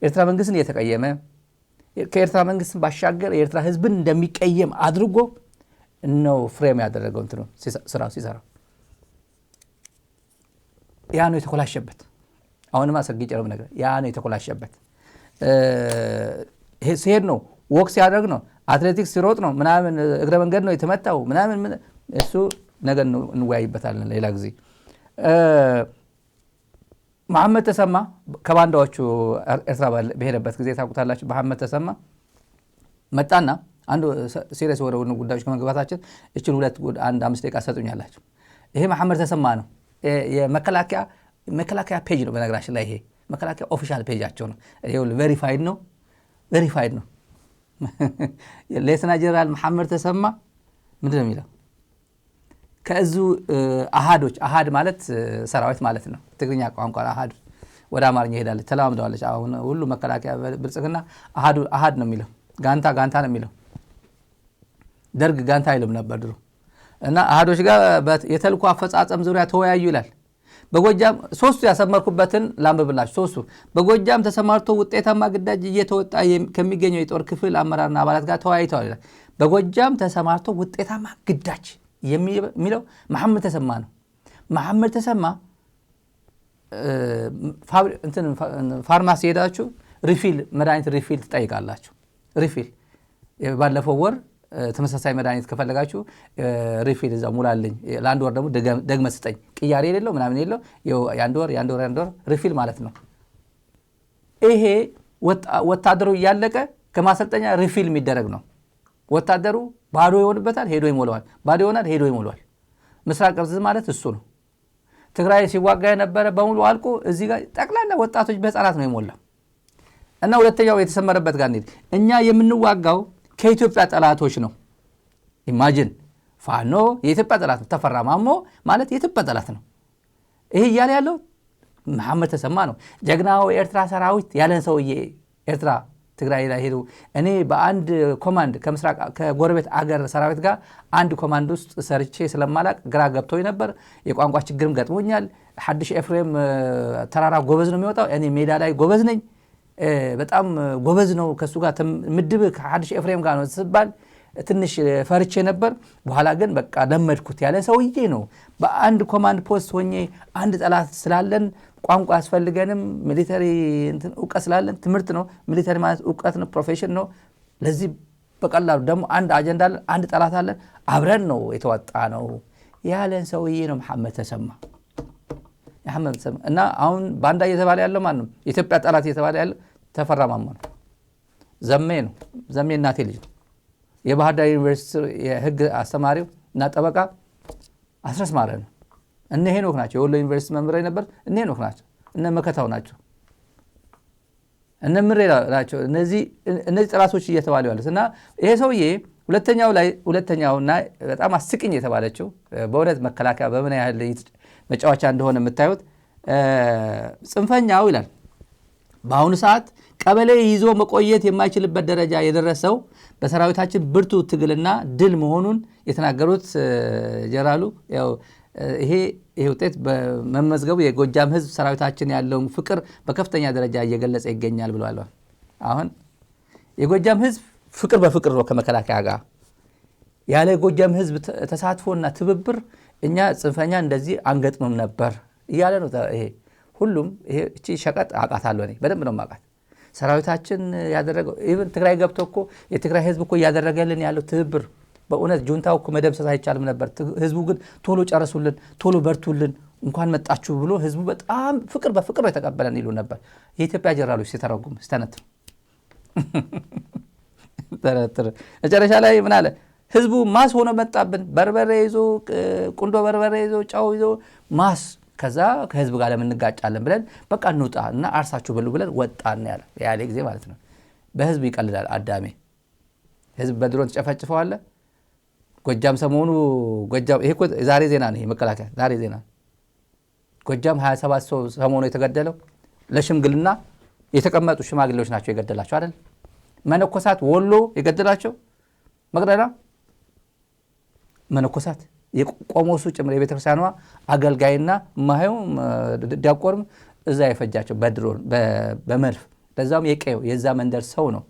ኤርትራ መንግስትን እየተቀየመ ከኤርትራ መንግስትን ባሻገር የኤርትራ ህዝብን እንደሚቀየም አድርጎ ነው ፍሬም ያደረገው እንትኑ ስራው ሲሰራ። ያ ነው የተኮላሸበት። አሁንማ ሰግጬ ነው ነገር ያ ነው የተኮላሸበት። ሲሄድ ነው ወክ ሲያደርግ ነው አትሌቲክስ ሲሮጥ ነው ምናምን እግረ መንገድ ነው የተመታው ምናምን እሱ ነገር ነው እንወያይበታለን ሌላ ጊዜ። መሐመድ ተሰማ ከባንዳዎቹ ኤርትራ በሄደበት ጊዜ ታውቁታላችሁ። መሐመድ ተሰማ መጣና አንዱ ሲሪየስ ወደ ጉዳዮች ከመግባታችን እቺን 5 ደቂቃ ሰጡኛላችሁ። ይሄ መሐመድ ተሰማ ነው። የመከላከያ ፔጅ ነው በነገራችን ላይ ይሄ መከላከያ ኦፊሻል ፔጃቸው ነው። ይሄው ቬሪፋይድ ነው ሌተና ጀነራል መሐመድ ተሰማ ምንድን ነው የሚለው? ከእዙ አሃድ ማለት ሰራዊት ማለት ነው። ትግርኛ ቋንቋ አሃድ ወደ አማርኛ ሄዳለች ተለማምደዋለች። አሁን ሁሉ መከላከያ ብልጽግና አሃድ ነው የሚለው። ጋንታ ነው የሚለው። ደርግ ጋንታ አይልም ነበር ድሮ። እና አሃዶች ጋር የተልእኮ አፈጻጸም ዙሪያ ተወያዩ ይላል። በጎጃም 3 ያሰመርኩበትን ላንብብላችሁ። 3 በጎጃም ተሰማርቶ ውጤታማ ግዳጅ እየተወጣ ከሚገኘው የጦር ክፍል አመራርና አባላት ጋር ተወያይተዋል ይላል። በጎጃም ተሰማርቶ ውጤታማ ግዳጅ የሚለው መሐመድ ተሰማ ነው። መሐመድ ተሰማ ፋርማሲ ሄዳችሁ መድኃኒት ሪፊል ትጠይቃላችሁ። ሪፊል ባለፈው ወር ተመሳሳይ መድኃኒት ከፈለጋችሁ ሪፊል እዛ ሙላልኝ፣ ለአንድ ወር ደግሞ ደግመ ስጠኝ፣ ቅያሬ የሌለው ምናምን የሌለው የአንድ ወር ሪፊል ማለት ነው። ይሄ ወታደሩ እያለቀ ከማሰልጠኛ ሪፊል የሚደረግ ነው። ወታደሩ ባዶ ይሆንበታል፣ ሄዶ ይሞላዋል። ባዶ ይሆናል፣ ሄዶ ይሞላዋል። ምስራቅ እዝ ማለት እሱ ነው። ትግራይ ሲዋጋ የነበረ በሙሉ አልቆ እዚህ ጋር ጠቅላላ ወጣቶች በህፃናት ነው የሞላ። እና ሁለተኛው የተሰመረበት ጋር እንሂድ። እኛ የምንዋጋው ከኢትዮጵያ ጠላቶች ነው። ኢማጂን ፋኖ የኢትዮጵያ ጠላት ነው። ተፈራ ማሞ ማለት የኢትዮጵያ ጠላት ነው። ይሄ እያለ ያለው መሐመድ ተሰማ ነው። ጀግናው የኤርትራ ሰራዊት ያለን ሰውዬ ኤርትራ ትግራይ ላይ ሄዱ። እኔ በአንድ ኮማንድ ከምስራቅ ከጎረቤት አገር ሰራዊት ጋር አንድ ኮማንድ ውስጥ ሰርቼ ስለማላቅ ግራ ገብቶኝ ነበር። የቋንቋ ችግርም ገጥሞኛል። ሐዲሽ ኤፍሬም ተራራ ጎበዝ ነው የሚወጣው፣ እኔ ሜዳ ላይ ጎበዝ ነኝ። በጣም ጎበዝ ነው። ከሱ ጋር ምድብ ከሐዲሽ ኤፍሬም ጋር ነው ሲባል ትንሽ ፈርቼ ነበር። በኋላ ግን በቃ ለመድኩት ያለ ሰውዬ ነው። በአንድ ኮማንድ ፖስት ሆኜ አንድ ጠላት ስላለን ቋንቋ ያስፈልገንም ሚሊተሪ እውቀት ስላለን ትምህርት ነው። ሚሊተሪ ማለት እውቀት ነው፣ ፕሮፌሽን ነው። ለዚህ በቀላሉ ደግሞ አንድ አጀንዳ አለን፣ አንድ ጠላት አለን፣ አብረን ነው የተወጣ ነው ያለን ሰውዬ ነው መሐመድ ተሰማ። እና አሁን ባንዳ እየተባለ ያለው ማን ነው? የኢትዮጵያ ጠላት እየተባለ ያለው ተፈራ ማሞ ነው። ዘሜ ነው። ዘሜ እናቴ ልጅ ነው። የባህር ዳር ዩኒቨርሲቲ የህግ አስተማሪው እና ጠበቃ አስረስ ማረ ነው። እነ ሄኖክ ናቸው። የወሎ ዩኒቨርሲቲ መምህር ነበር። እነ ሄኖክ ናቸው። እነ መከታው ናቸው። እነ ምሬ ናቸው። እነዚህ ጠላቶች እየተባሉ ያሉት እና ይሄ ሰውዬ ሁለተኛውና በጣም አስቂኝ የተባለችው በእውነት መከላከያ በምን ያህል መጫወቻ እንደሆነ የምታዩት ጽንፈኛው ይላል በአሁኑ ሰዓት ቀበሌ ይዞ መቆየት የማይችልበት ደረጃ የደረሰው በሰራዊታችን ብርቱ ትግልና ድል መሆኑን የተናገሩት ጀነራሉ ይሄ ውጤት በመመዝገቡ የጎጃም ህዝብ ሰራዊታችን ያለውን ፍቅር በከፍተኛ ደረጃ እየገለጸ ይገኛል ብለዋል። አሁን የጎጃም ህዝብ ፍቅር በፍቅር ነው ከመከላከያ ጋር ያለ ጎጃም ህዝብ ተሳትፎና ትብብር እኛ ጽንፈኛ እንደዚህ አንገጥምም ነበር እያለ ነው። ይሄ ሁሉም እቺ ሸቀጥ አቃታለሁ እኔ በደንብ ነው ማቃት። ሰራዊታችን ያደረገው ኢቭን ትግራይ ገብቶ እኮ የትግራይ ህዝብ እኮ ያደረገልን ያለው ትብብር በእውነት ጁንታው እኮ መደምሰስ አይቻልም ነበር። ህዝቡ ግን ቶሎ ጨረሱልን፣ ቶሎ በርቱልን፣ እንኳን መጣችሁ ብሎ ህዝቡ በጣም ፍቅር በፍቅር የተቀበለን ይሉ ነበር። የኢትዮጵያ ጀነራሎች ሲተረጉም ስተነትር መጨረሻ ላይ ምን አለ? ህዝቡ ማስ ሆኖ መጣብን። በርበሬ ይዞ ቁንዶ በርበሬ ይዞ ጫው ይዞ ማስ ከዛ ከህዝብ ጋር ለምን እንጋጫለን ብለን በቃ እንውጣ እና አርሳችሁ ብሉ ብለን ወጣን ያለ ጊዜ ማለት ነው። በህዝብ ይቀልላል አዳሜ። ህዝብ በድሮን ተጨፈጭፈዋል። ጎጃም ሰሞኑ ጎጃም ይሄ እኮ ዛሬ ዜና ነው። መከላከያ ዛሬ ዜና ጎጃም 27 ሰው ሰሞኑ የተገደለው ለሽምግልና የተቀመጡ ሽማግሌዎች ናቸው የገደላቸው አይደል? መነኮሳት ወሎ የገደላቸው መቅደላ መነኮሳት የቆሞሱ ጭምር የቤተክርስቲያኗ አገልጋይና ማህው ዲያቆንም እዛ የፈጃቸው በድሮን በመድፍ ለዛም የቀየው የዛ መንደር ሰው ነው።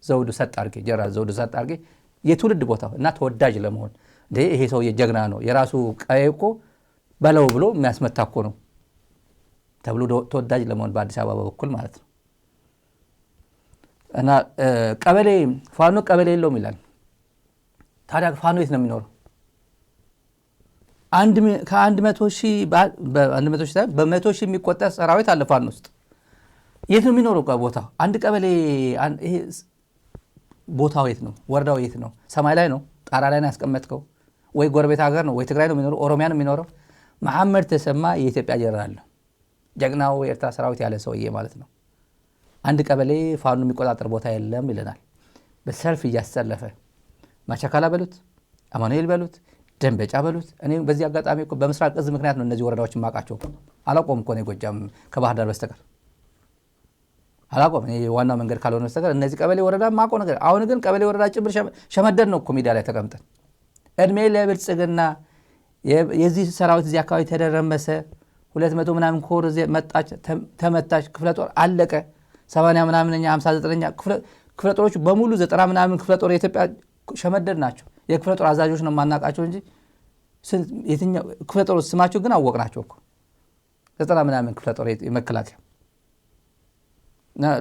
ዘውዱ ሰጣርጌ ጀነራል ዘውዱ ሰጣርጌ የትውልድ ቦታው እና ተወዳጅ ለመሆን ይሄ ሰው የጀግና ነው የራሱ ቀየቆ በለው ብሎ የሚያስመታ እኮ ነው ተብሎ ተወዳጅ ለመሆን በአዲስ አበባ በኩል ማለት ነው። እና ቀበሌ ፋኖ ቀበሌ የለውም ይላል። ታዲያ ፋኖ የት ነው የሚኖረው? በመቶ ሺህ የሚቆጠር ሰራዊት አለ ፋኖ ውስጥ። የት ነው የሚኖረው? ቦታው አንድ ቀበሌ ይሄ ቦታው የት ነው? ወረዳው የት ነው? ሰማይ ላይ ነው? ጣራ ላይ ነው ያስቀመጥከው? ወይ ጎረቤት ሀገር ነው? ወይ ትግራይ ነው የሚኖረው? ኦሮሚያ ነው የሚኖረው? መሐመድ ተሰማ የኢትዮጵያ ጀነራል ነው። ጀግናው የኤርትራ ሰራዊት ያለ ሰውዬ ማለት ነው። አንድ ቀበሌ ፋኖ የሚቆጣጠር ቦታ የለም ይለናል። በሰልፍ እያሰለፈ ማቻካላ በሉት፣ አማኑኤል በሉት፣ ደንበጫ በሉት። እኔ በዚህ አጋጣሚ እኮ በምስራቅ እዝ ምክንያት ነው እነዚህ ወረዳዎች ማቃቸው። አላቆም እኮ ነው ጎጃም ከባህር ዳር በስተቀር አላቆም። እኔ ዋናው መንገድ ካልሆነ በስተቀር እነዚህ ቀበሌ ወረዳ ማቆ ነገር። አሁን ግን ቀበሌ ወረዳ ጭምር ሸመደን ነው እኮ ሚዲያ ላይ ተቀምጠን። እድሜ ለብልጽግና የዚህ ሰራዊት እዚህ አካባቢ ተደረመሰ። 200 ምናምን ኮር መጣች፣ ተመታች፣ ክፍለ ጦር አለቀ። 80 ምናምንኛ 59ኛ ክፍለ ጦሮች በሙሉ 90 ምናምን ክፍለ ጦር የኢትዮጵያ ሸመደድ ናቸው። የክፍለ ጦር አዛዦች ነው ማናቃቸው እንጂ የትኛው ክፍለ ጦር ስማቸው ግን አወቅናቸው እኮ 90 ምናምን ክፍለ ጦር የመከላከያ።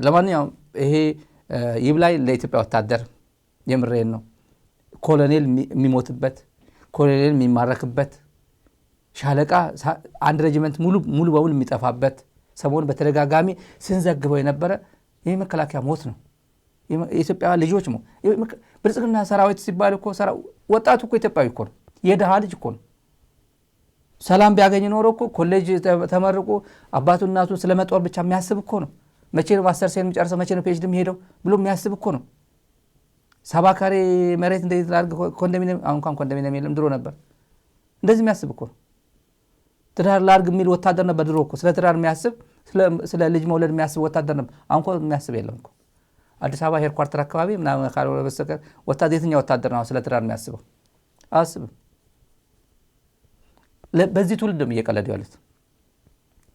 ለማንኛውም ይሄ ይብላኝ ለኢትዮጵያ ወታደር የምሬን ነው። ኮሎኔል የሚሞትበት፣ ኮሎኔል የሚማረክበት፣ ሻለቃ አንድ ሬጂመንት ሙሉ በሙሉ የሚጠፋበት ሰሞኑን በተደጋጋሚ ስንዘግበው የነበረ ይህ መከላከያ ሞት ነው። የኢትዮጵያ ልጆች ነው። ብልጽግና ሰራዊት ሲባል እኮ ወጣቱ እኮ ኢትዮጵያዊ እኮ ነው። የደሃ ልጅ እኮ ነው። ሰላም ቢያገኝ ኖሮ እኮ ኮሌጅ ተመርቆ አባቱ እናቱ ስለመጦር ብቻ የሚያስብ እኮ ነው። መቼ ነው ማስተርስ የሚጨርሰው፣ መቼ ነው ፒኤችዲ የሚሄደው ብሎ የሚያስብ እኮ ነው። 70 ካሬ መሬት እንደዚህ ላድርግ ኮንዶሚኒየም፣ አሁን እንኳን ኮንዶሚኒየም የለም፣ ድሮ ነበር። እንደዚህ የሚያስብ እኮ ነው። ትዳር ላድርግ የሚል ወታደር ነበር ድሮ እኮ። ስለ ትዳር የሚያስብ ስለ ልጅ መውለድ የሚያስብ ወታደር ነበር። አሁን እኮ የሚያስብ የለም እኮ። አዲስ አበባ ሄድኳርተር አካባቢ ምናምን ካልሆነ በስተቀር የትኛው ወታደር ነው ስለ ትዳር የሚያስበው? አያስብም። በዚህ ትውልድ ነው እየቀለዱ ያሉት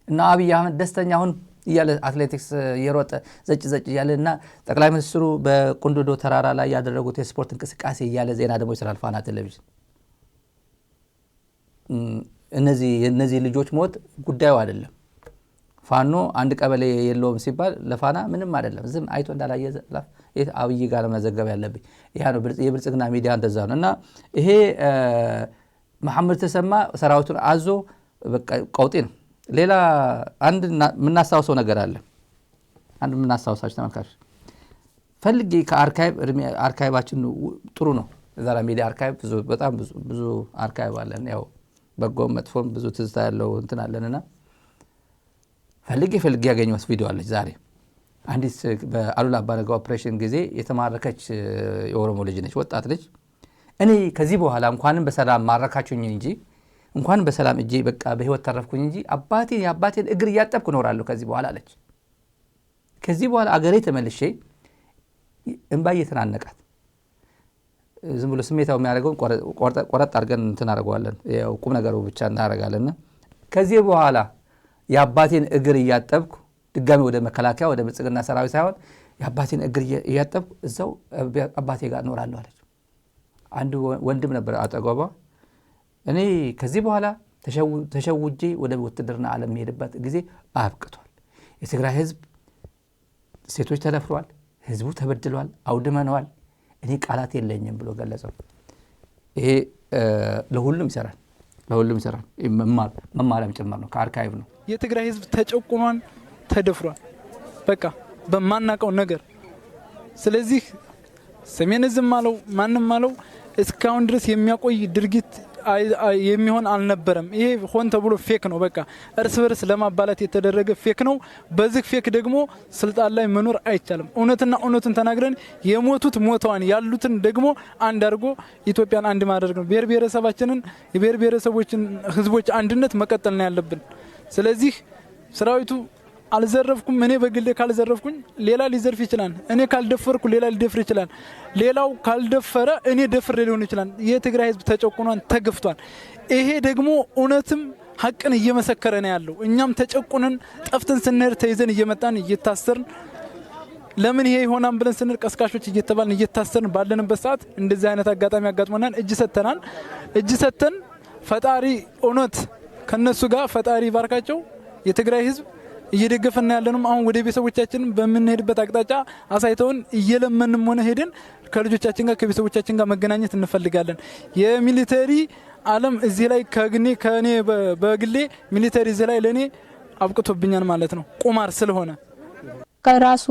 እና አብይ አህመድ ደስተኛ አሁን እያለ አትሌቲክስ እየሮጠ ዘጭ እያለ እና ጠቅላይ ሚኒስትሩ በቁንዶዶ ተራራ ላይ ያደረጉት የስፖርት እንቅስቃሴ እያለ ዜና ደግሞ ይሰራል ፋና ቴሌቪዥን። እነዚህ ልጆች ሞት ጉዳዩ አይደለም። ፋኖ አንድ ቀበሌ የለውም ሲባል ለፋና ምንም አይደለም። ዝም አይቶ እንዳላየ አብይ ጋር መዘገብ ያለብኝ ይሄ ነው። የብልጽግና ሚዲያ እንደዛ ነው። እና ይሄ መሐመድ ተሰማ ሰራዊቱን አዞ በቃ ቀውጤ ነው። ሌላ አንድ የምናስታውሰው ነገር አለ። አንድ የምናስታውሳችሁ ተመልካቾች ፈልጌ አርካይቫችን ጥሩ ነው። ዛራ ሚዲያ አርካይቭ በጣም ብዙ አርካይቭ አለን። ያው በጎም መጥፎም ብዙ ትዝታ ያለው እንትን አለንና ፈልጌ ያገኘሁት ቪዲዮ አለች ዛሬ። አንዲት በአሉላ አባነጋ ኦፕሬሽን ጊዜ የተማረከች የኦሮሞ ልጅ ነች፣ ወጣት ልጅ። እኔ ከዚህ በኋላ እንኳንም በሰላም ማረካችሁኝ እንጂ እንኳን በሰላም እጄ በቃ በህይወት ተረፍኩኝ እንጂ የአባቴን እግር እያጠብኩ እኖራለሁ ከዚህ በኋላ አለች። ከዚህ በኋላ አገሬ ተመልሼ እንባ እየተናነቃት ዝም ብሎ ስሜታው የሚያደርገውን ቆረጥ አድርገን እንትን አደርገዋለን። ያው ቁም ነገሩ ብቻ እናደርጋለንና ከዚህ በኋላ የአባቴን እግር እያጠብኩ ድጋሚ ወደ መከላከያ ወደ ብልጽግና ሰራዊት ሳይሆን የአባቴን እግር እያጠብኩ እዛው አባቴ ጋር እኖራለሁ አለች። አንድ ወንድም ነበር አጠገቧ። እኔ ከዚህ በኋላ ተሸውጄ ወደ ውትድርና ዓለም የሚሄድበት ጊዜ አብቅቷል። የትግራይ ህዝብ ሴቶች ተደፍረዋል፣ ህዝቡ ተበድሏል፣ አውድመነዋል፣ እኔ ቃላት የለኝም ብሎ ገለጸው። ይሄ ለሁሉም ይሰራል። መማሪያም ጭምር ነው፣ ከአርካይቭ ነው። የትግራይ ህዝብ ተጨቁኗል፣ ተደፍሯል፣ በቃ በማናቀው ነገር። ስለዚህ ሰሜን ህዝብ አለው ማንም አለው እስካሁን ድረስ የሚያቆይ ድርጊት የሚሆን አልነበረም። ይሄ ሆን ተብሎ ፌክ ነው። በቃ እርስ በርስ ለማባላት የተደረገ ፌክ ነው። በዚህ ፌክ ደግሞ ስልጣን ላይ መኖር አይቻልም። እውነትን ተናግረን የሞቱት ሞተዋን ያሉትን ደግሞ አንድ አድርጎ ኢትዮጵያን አንድ ማድረግ ነው። ብሔር ብሔረሰባችንን የብሔር ብሔረሰቦችን ህዝቦች አንድነት መቀጠል ነው ያለብን። ስለዚህ ሰራዊቱ አልዘረፍኩም። እኔ በግሌ ካልዘረፍኩኝ ሌላ ሊዘርፍ ይችላል። እኔ ካልደፈርኩ ሌላ ሊደፍር ይችላል። ሌላው ካልደፈረ እኔ ደፍሬ ሊሆን ይችላል። የትግራይ ህዝብ ተጨቁኗን ተገፍቷል። ይሄ ደግሞ እውነትም ሀቅን እየመሰከረ ነው ያለው። እኛም ተጨቁነን ጠፍተን ስንሄድ ተይዘን እየመጣን እየታሰርን ለምን ይሄ ይሆናል ብለን ስንል ቀስቃሾች እየተባልን እየታሰርን ባለንበት ሰዓት እንደዚህ አይነት አጋጣሚ አጋጥሞናል። እጅ ሰተን ፈጣሪ እውነት ከነሱ ጋር ፈጣሪ ባርካቸው የትግራይ ህዝብ እየደገፈና ያለንም አሁን ወደ ቤተሰቦቻችን በመንሄድበት አቅጣጫ አሳይተውን እየለመንም ሆነ ሄደን ከልጆቻችን ጋር ከቤተሰቦቻችን ጋር መገናኘት እንፈልጋለን። የሚሊተሪ ዓለም እዚህ ላይ ከኔ በግሌ ሚሊተሪ እዚህ ላይ ለኔ አብቅቶብኛል ማለት ነው፣ ቁማር ስለሆነ ከራሱ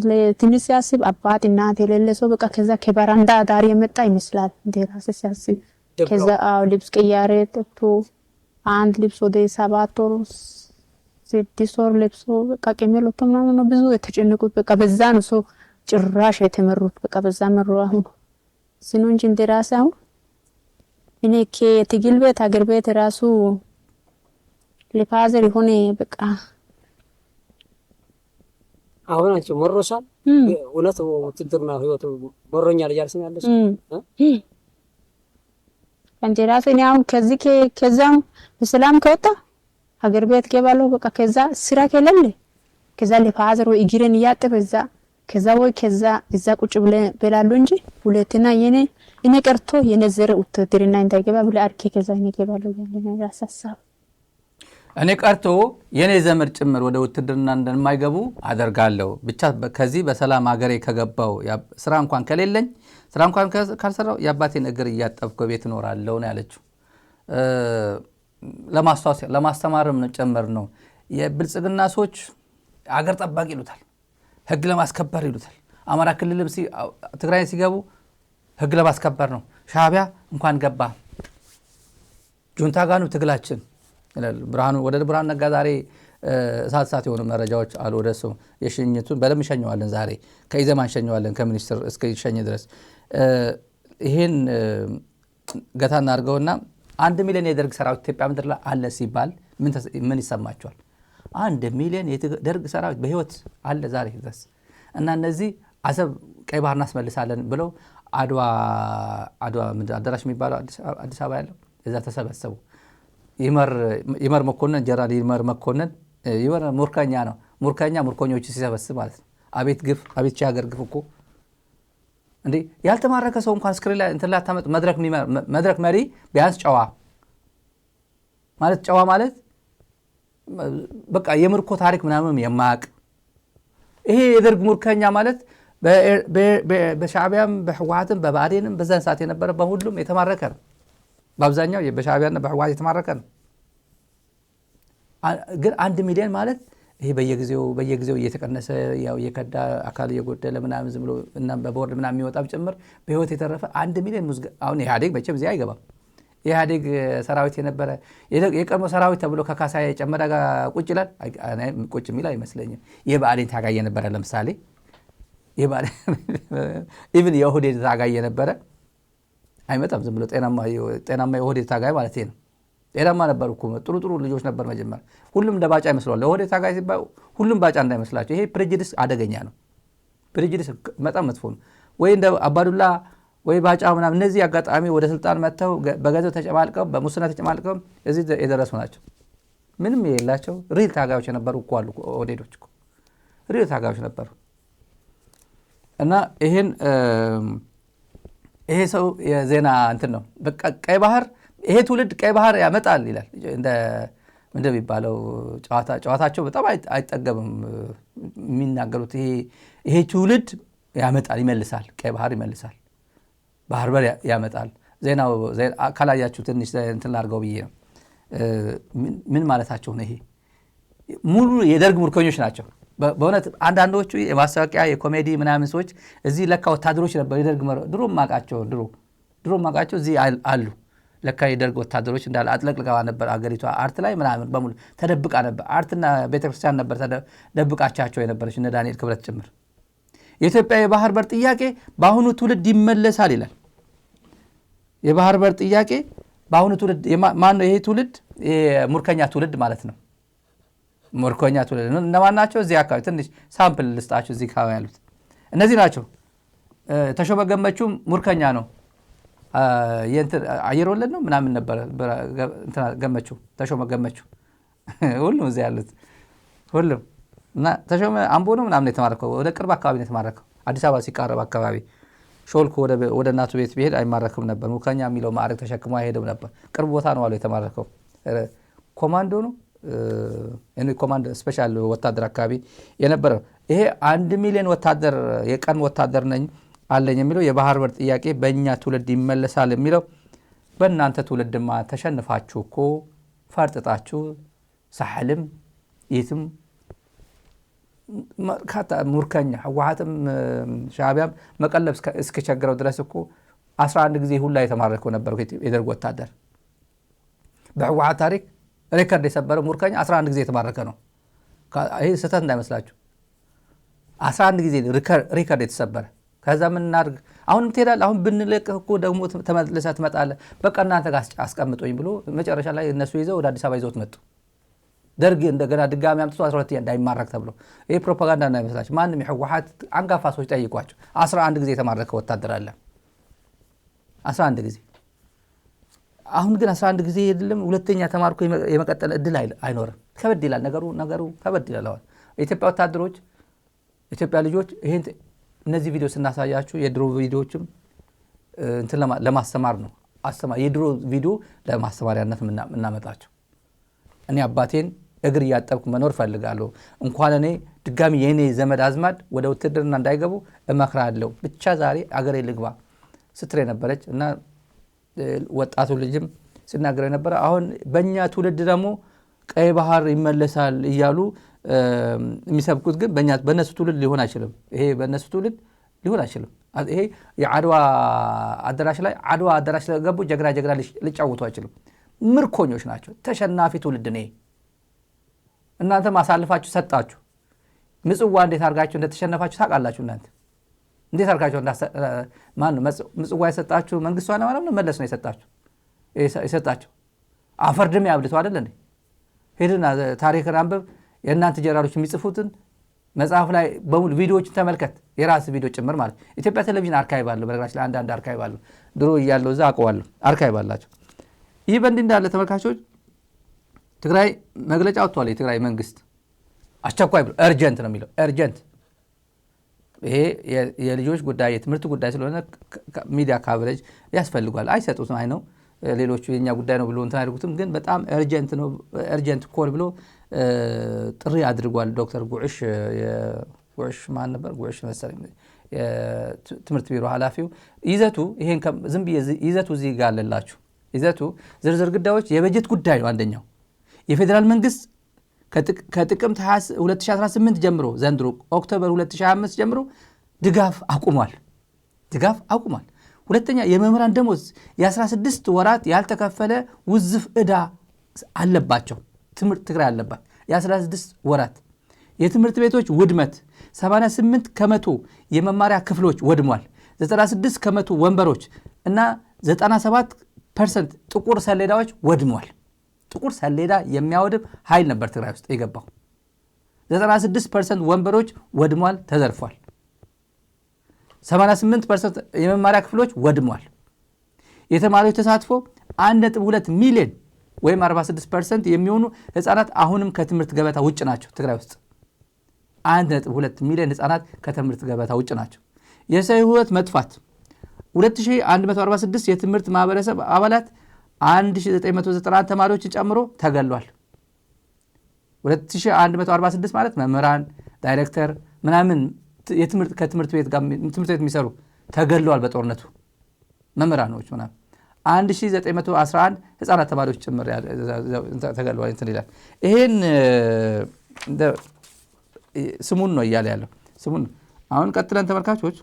ለትንሽ ሲያስብ አባት እናት የሌለ ሰው በቃ ከዛ ከበረንዳ ዳር የመጣ ይመስላል። እንደራስ ሲያስብ ከዛ ልብስ ቅያሬ ተቶ አንድ ልብስ ወደ 7 ወር 6 ወር ለብሶ በቃ ከመለቶ ምናምን ነው ብዙ የተጨነቁት። በቃ በዛ ነው ሰው ጭራሽ የተመሩት። በቃ በዛ መሩ። አሁን ሲኖንጂ እንደራሳው እኔ ከትግል ቤት አገር ቤት ራሱ ለፋዘር ሆነ በቃ አሁን አንቺ መሮሻል እውነት ውትድርና ህይወቱ መሮኛል እያልሽ ነው ያለሽ እንደራስ እኔ አሁን ከዛም በሰላም ከወጣ ሀገር ቤት ገባለሁ። በቃ ከዛ ስራ ከሌለ ከዛ ለፋዘር ወይ እግሬን እያጠበ ከዛ እዛ ቁጭ ብላለሁ እንጂ ሁለትና እኔ ቀርቶ የነዘረ ውትድርና እንዳይገባ ብለ አርኬ ከዛ እኔ ገባለሁ ያለና ያሳሳብ እኔ ቀርቶ የኔ ዘመድ ጭምር ወደ ውትድርና እንደማይገቡ አደርጋለሁ። ብቻ ከዚህ በሰላም ሀገሬ ከገባው ስራ እንኳን ከሌለኝ ስራ እንኳን ካልሰራው የአባቴን እግር እያጠብኩ ቤት እኖራለሁ ነው ያለችው። ለማስተማርም ጭምር ነው። የብልጽግና ሰዎች አገር ጠባቂ ይሉታል፣ ህግ ለማስከበር ይሉታል። አማራ ክልልም ትግራይ ሲገቡ ህግ ለማስከበር ነው። ሻዕቢያ እንኳን ገባ ጁንታ ጋር ነው ትግላችን ይላል። ወደ ብርሃኑ ነጋ ዛሬ እሳት የሆኑ መረጃዎች አሉ። ወደሱ የሽኝቱን በደም ይሸኘዋለን። ዛሬ ከኢዘማ እንሸኘዋለን ከሚኒስትር እስከ ይሸኝ ድረስ። ይሄን ገታ እናድርገውና 1 ሚሊዮን የደርግ ሰራዊት ኢትዮጵያ ምድር ላይ አለ ሲባል ምን ይሰማቸዋል? 1 ሚሊዮን የደርግ ሰራዊት በህይወት አለ ዛሬ ድረስ እና እነዚህ አሰብ ቀይ ባህር እናስመልሳለን ብለው አድዋ አዳራሽ የሚባለው አዲስ አበባ ያለው እዛ ተሰበሰቡ። ይመር መኮንን ጀነራል ይመር መኮንን ይመር ሙርከኛ ነው። ሙርከኛ ሙርኮኞች ሲሰበስብ ማለት ነው። አቤት ግፍ፣ አቤት ሀገር ግፍ እኮ እንዴ! ያልተማረከ ሰው እንኳን ስክሪን ላይ እንትን ላታመጥ መድረክ መሪ ቢያንስ ጨዋ ማለት በቃ የምርኮ ታሪክ ምናምን የማያውቅ ይሄ የደርግ ሙርከኛ ማለት በሻዕቢያም በህወሓትም በብአዴንም በዛን ሰዓት የነበረ በሁሉም የተማረከ ነው። በአብዛኛው በሻዕቢያና በህወሓት የተማረከ ነው። ግን 1 ሚሊዮን ማለት ይሄ በየጊዜው እየተቀነሰ ያው የከዳ አካል እየጎደለ ምናምን ዝም ብሎ እና በቦርድ ምናምን የሚወጣው ጭምር በህይወት የተረፈ 1 ሚሊዮን አሁን ኢህአዴግ መቼም እዚህ አይገባም። የኢህአዴግ ሰራዊት የነበረ የቀድሞ ሰራዊት ተብሎ ከካሳ የጨመረ ጋር ቁጭ ይላል። ቁጭ የሚል አይመስለኝም። የብአዴን ታጋይ የነበረ ለምሳሌ ኢቭን የኦህዴድ ታጋይ የነበረ አይመጣም። ዝም ብሎ ጤናማ የኦህዴድ ታጋይ ማለት ነው። ጤናማ ነበሩ እኮ ጥሩ ልጆች ነበር መጀመሪያ። ሁሉም እንደ ባጫ ይመስላል። ለኦህዴድ ታጋይ ሲባል ሁሉም ባጫ እንዳይመስላቸው። ይሄ ፕሬጁዲስ አደገኛ ነው። ፕሬጁዲስ በጣም መጥፎ ነው። ወይ እንደ አባዱላ ወይ ባጫ ምናምን እነዚህ አጋጣሚ ወደ ስልጣን መጥተው በገንዘብ ተጨማልቀው በሙስና ተጨማልቀው እዚህ የደረሱ ናቸው። ምንም የሌላቸው ሪል ታጋዮች የነበሩ እኮ አሉ። ኦህዴዶች እኮ ሪል ታጋዮች ነበሩ። እና ይሄ ሰው የዜና እንትን ነው። በቃ ቀይ ባህር ይሄ ትውልድ ቀይ ባህር ያመጣል ይላል። ምንድን የሚባለው ጨዋታቸው በጣም አይጠገብም የሚናገሩት። ይሄ ትውልድ ያመጣል፣ ይመልሳል፣ ቀይ ባህር ይመልሳል፣ ባህር በር ያመጣል። ዜናው ካላያችሁ ትንሽ እንትን ላድርገው ብዬ ነው። ምን ማለታቸው ነው? ይሄ ሙሉ የደርግ ሙርከኞች ናቸው በእውነት። አንዳንዶቹ የማስታወቂያ የኮሜዲ ምናምን ሰዎች እዚህ ለካ ወታደሮች ነበር የደርግ ድሮ ማቃቸው እዚህ አሉ። ለካ የደርግ ወታደሮች እንዳለ አጥለቅልቀዋ ነበር። አገሪቷ አርት ላይ ምናምን በሙሉ ተደብቃ ነበር። አርትና ቤተክርስቲያን ነበር ተደብቃቻቸው የነበረች እነ ዳንኤል ክብረት ጭምር። የኢትዮጵያ የባህር በር ጥያቄ በአሁኑ ትውልድ ይመለሳል ይላል። የባህር በር ጥያቄ በአሁኑ ትውልድ ማን ነው? ይሄ ትውልድ የሙርከኛ ትውልድ ማለት ነው። ሙርከኛ ትውልድ እነማን ናቸው? እዚህ አካባቢ ትንሽ ሳምፕል ልስጣችሁ። እዚህ አካባቢ ያሉት እነዚህ ናቸው። ተሾመ ገመቹ ሙርከኛ ነው። አየር ወለድ ነው ምናምን ነበር ገመቹ፣ ተሾመ ገመቹ ሁሉም እዚህ ያሉት ሁሉም። እና ተሾመ አምቦ ነው ምናምን የተማረከው፣ ወደ ቅርብ አካባቢ ነው የተማረከው። አዲስ አበባ ሲቃረብ አካባቢ ሾልኮ ወደ እናቱ ቤት ቢሄድ አይማረክም ነበር። ሙርከኛ የሚለው ማዕረግ ተሸክሞ አይሄድም ነበር። ቅርብ ቦታ ነው አለው የተማረከው። ኮማንዶ ነው ኮማንዶ ስፔሻል ወታደር አካባቢ የነበረ። ይሄ 1 ሚሊዮን ወታደር የቀን ወታደር ነኝ አለኝ የሚለው የባህር በር ጥያቄ በእኛ ትውልድ ይመለሳል የሚለው በእናንተ ትውልድማ ተሸንፋችሁ እኮ ፈርጥጣችሁ ሳሕልም የትም ሙርከኛ ህወሓትም ሻዕቢያም መቀለብ እስከቸገረው ድረስ እኮ 11 ጊዜ ሁላ የተማረከው ነበር የደርግ ወታደር። በህወሓት ታሪክ ሬከርድ የሰበረው ሙርከኛ 11 ጊዜ የተማረከ ነው። ይሄ ስህተት እንዳይመስላችሁ። 11 ጊዜ ሬከርድ የተሰበረ። ከዛ ምን እናድርግ? አሁንም ትሄዳለህ። አሁን ብንለቅህ እኮ ደግሞ ተመልሰህ ትመጣለህ። በቃ እናንተ ጋር አስቀምጦኝ ብሎ መጨረሻ ላይ እነሱ ይዘው ወደ አዲስ አበባ ይዘውት መጡ። ደርግ እንደገና ድጋሚ አምጥቶ 12 እንዳይማረክ ተብሎ። ይሄ ፕሮፓጋንዳ እንዳይመስላችሁ። ማንም የህወሓት አንጋፋ ሰዎች ጠይቋቸው። 11 ጊዜ የተማረከ ወታደር አለ። 11 ጊዜ። አሁን ግን 11 ጊዜ አይደለም፣ ሁለተኛ ተማርኮ የመቀጠል እድል አይኖርም። ከበድ ይላል ነገሩ ከበድ ይላል። አሁን የኢትዮጵያ ወታደሮች ኢትዮጵያ ልጆች ይሄን እነዚህ ቪዲዮ ስናሳያችሁ የድሮ ቪዲዮዎችም እንትን ለማስተማር ነው። የድሮ ቪዲዮ ለማስተማሪያነት እናመጣቸው። እኔ አባቴን እግር እያጠብኩ መኖር ፈልጋለሁ። እንኳን እኔ ድጋሚ የኔ ዘመድ አዝማድ ወደ ውትድርና እንዳይገቡ እመክራለሁ። ብቻ ዛሬ አገሬ ልግባ ስትሬ ነበረች እና ወጣቱ ልጅም ሲናገር ነበረ። አሁን በእኛ ትውልድ ደግሞ ቀይ ባህር ይመለሳል እያሉ የሚሰብኩት ግን በእነሱ ትውልድ ሊሆን አይችልም። ይሄ በእነሱ ትውልድ ሊሆን አይችልም። ይሄ የአድዋ አዳራሽ ላይ አድዋ አዳራሽ ለገቡ ጀግና ሊጫወቱ አይችልም። ምርኮኞች ናቸው። ተሸናፊ ትውልድ ነው። እናንተ ማሳልፋችሁ ሰጣችሁ። ምጽዋ እንዴት አድርጋችሁ እንደተሸነፋችሁ ታውቃላችሁ። እናንተ እንዴት አድርጋችሁ ማን ነው ምጽዋ የሰጣችሁ? መንግስቱ ኃይለማርያም ነው መለስ ነው የሰጣቸው። አፈርድም ያብልተው አይደል እንዴ? ሄድና ታሪክን አንብብ። የእናንተ ጀነራሎች የሚጽፉትን መጽሐፍ ላይ በሙሉ ቪዲዮዎችን ተመልከት፣ የራስ ቪዲዮ ጭምር ማለት ኢትዮጵያ ቴሌቪዥን አርካይቭ አለው። በነገራችን ላይ አንዳንድ አርካይቭ አለው፣ ድሮ እያለው እዛ አውቀዋለሁ፣ አርካይቭ አላቸው። ይህ በእንዲህ እንዳለ ተመልካቾች ትግራይ መግለጫ ወጥቷል። የትግራይ መንግስት አስቸኳይ ብሎ እርጀንት ነው የሚለው እርጀንት። ይሄ የልጆች ጉዳይ የትምህርት ጉዳይ ስለሆነ ሚዲያ ካቨሬጅ ያስፈልጓል። አይሰጡትም፣ አይ ነው ሌሎቹ የኛ ጉዳይ ነው ብሎ እንትን አድርጉትም፣ ግን በጣም እርጀንት ነው እርጀንት ኮል ብሎ ጥሪ አድርጓል። ዶክተር ጉዕሽ ማን ነበር? ጉዕሽ መሰለኝ የትምህርት ቢሮ ኃላፊው። ይዘቱ ይሄን ዝም ብዬ ይዘቱ እዚህ ጋር አለላችሁ። ይዘቱ ዝርዝር ጉዳዮች የበጀት ጉዳይ ነው። አንደኛው የፌዴራል መንግስት ከጥቅምት 2018 ጀምሮ ዘንድሮ ኦክቶበር 2025 ጀምሮ ድጋፍ አቁሟል። ሁለተኛ የመምህራን ደሞዝ የ16 ወራት ያልተከፈለ ውዝፍ ዕዳ አለባቸው። ትምህርት ትግራይ አለባት የ16 ወራት። የትምህርት ቤቶች ውድመት 88 ከመቶ የመማሪያ ክፍሎች ወድሟል። 96 ከመቶ ወንበሮች እና 97% ጥቁር ሰሌዳዎች ወድሟል። ጥቁር ሰሌዳ የሚያወድም ኃይል ነበር ትግራይ ውስጥ የገባው። 96% ወንበሮች ወድሟል፣ ተዘርፏል። 88% የመማሪያ ክፍሎች ወድሟል። የተማሪዎች ተሳትፎ 1.2 ሚሊዮን ወይም 46% የሚሆኑ ህፃናት አሁንም ከትምህርት ገበታ ውጭ ናቸው። ትግራይ ውስጥ 1.2 ሚሊዮን ህፃናት ከትምህርት ገበታ ውጭ ናቸው። የሰው ህይወት መጥፋት 2146 የትምህርት ማህበረሰብ አባላት 1991 ተማሪዎችን ጨምሮ ተገሏል። 2146 ማለት መምህራን፣ ዳይሬክተር ምናምን ከትምህርት ቤት ጋር ትምህርት ቤት የሚሰሩ ተገለዋል በጦርነቱ መምህራኖች ምናምን 1911 ህፃናት ተማሪዎች ጭምር ተገለዋል እንትን ይላል። ይሄን ስሙን ነው እያለ ያለው ስሙን። አሁን ቀጥለን ተመልካቾች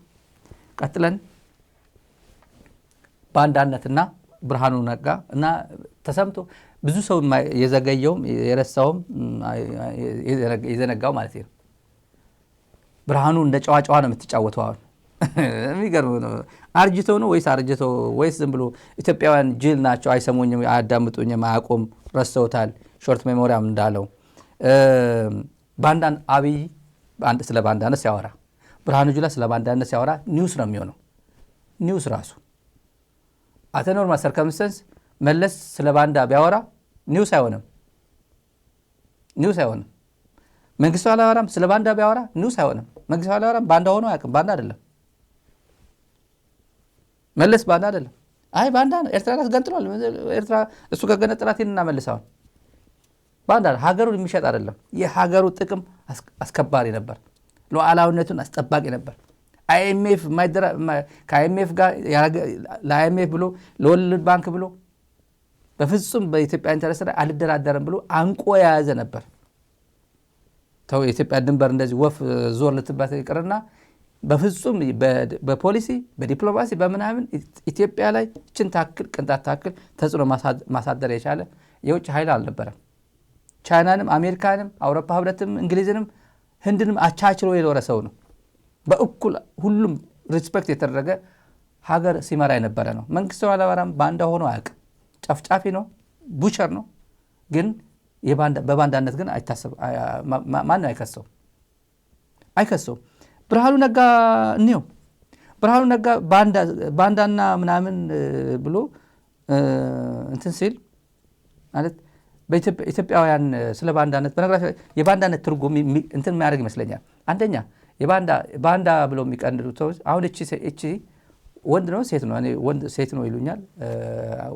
በአንዳነትና ብርሃኑ ነጋ እና ተሰምቶ ብዙ ሰው የዘገየውም የረሳውም የዘነጋው ማለት ነው። ብርሃኑ እንደ ጨዋጨዋ ነው የምትጫወተው። አሁን የሚገርም ነው። አርጅተው ነው ወይስ አርጅተው ወይስ ዝም ብሎ ኢትዮጵያውያን ጅል ናቸው፣ አይሰሙኝም፣ አያዳምጡኝም፣ አያውቁም፣ ረስተውታል። ሾርት ሜሞሪያም እንዳለው ባንዳን አብይ ስለ ባንዳነት ሲያወራ፣ ብርሃኑ ጁላ ስለ ባንዳነት ሲያወራ ኒውስ ነው የሚሆነው። ኒውስ ራሱ አተ ኖርማል ሰርከምስተንስ መለስ ስለ ባንዳ ቢያወራ ኒውስ አይሆንም። መንግስቱ ኃይለማርያም ስለ ባንዳ ቢያወራ ኒውስ አይሆንም። መንግስቱ ኃይለማርያም ባንዳ ሆኖ አያውቅም። ባንዳ አይደለም። መለስ ባንዳ አይደለም። አይ ባንዳ ነው፣ ኤርትራ አስገንጥሏል፣ ኤርትራ እሱ ከገነጠላት እናመልሰዋል። ባንዳ ሀገሩን የሚሸጥ አይደለም። የሀገሩ ጥቅም አስከባሪ ነበር። ሉዓላዊነቱን አስጠባቂ ነበር። አይኤምኤፍ ከአይኤምኤፍ ጋር ለአይኤምኤፍ ብሎ ለወርልድ ባንክ ብሎ በፍጹም በኢትዮጵያ ኢንተረስት ላይ አልደራደርም ብሎ አንቆ የያዘ ነበር። ተው የኢትዮጵያ ድንበር እንደዚህ ወፍ ዞር ልትባት ይቅርና በፍጹም በፖሊሲ በዲፕሎማሲ በምናምን ኢትዮጵያ ላይ እችን ታክል ቅንጣት ታክል ተጽዕኖ ማሳደር የቻለ የውጭ ኃይል አልነበረም። ቻይናንም አሜሪካንም አውሮፓ ህብረትም እንግሊዝንም ህንድንም አቻችሎ የኖረ ሰው ነው። በእኩል ሁሉም ሪስፔክት የተደረገ ሀገር ሲመራ የነበረ ነው። መንግስቱ ኃይለማርያም ባንዳ ሆኖ አያውቅም። ጨፍጫፊ ነው፣ ቡቸር ነው። ግን በባንዳነት ግን ማንም አይከሰው። ብርሃኑ ነጋ እንየው። ብርሃኑ ነጋ ባንዳና ምናምን ብሎ እንትን ሲል ማለት በኢትዮጵያውያን ስለ ባንዳነት በነገራችን የባንዳነት ትርጉም እንትን የሚያደርግ ይመስለኛል። አንደኛ ባንዳ ብለው የሚቀንዱት ሰዎች አሁን እቺ ወንድ ነው ሴት ነው? እኔ ሴት ነው ይሉኛል፣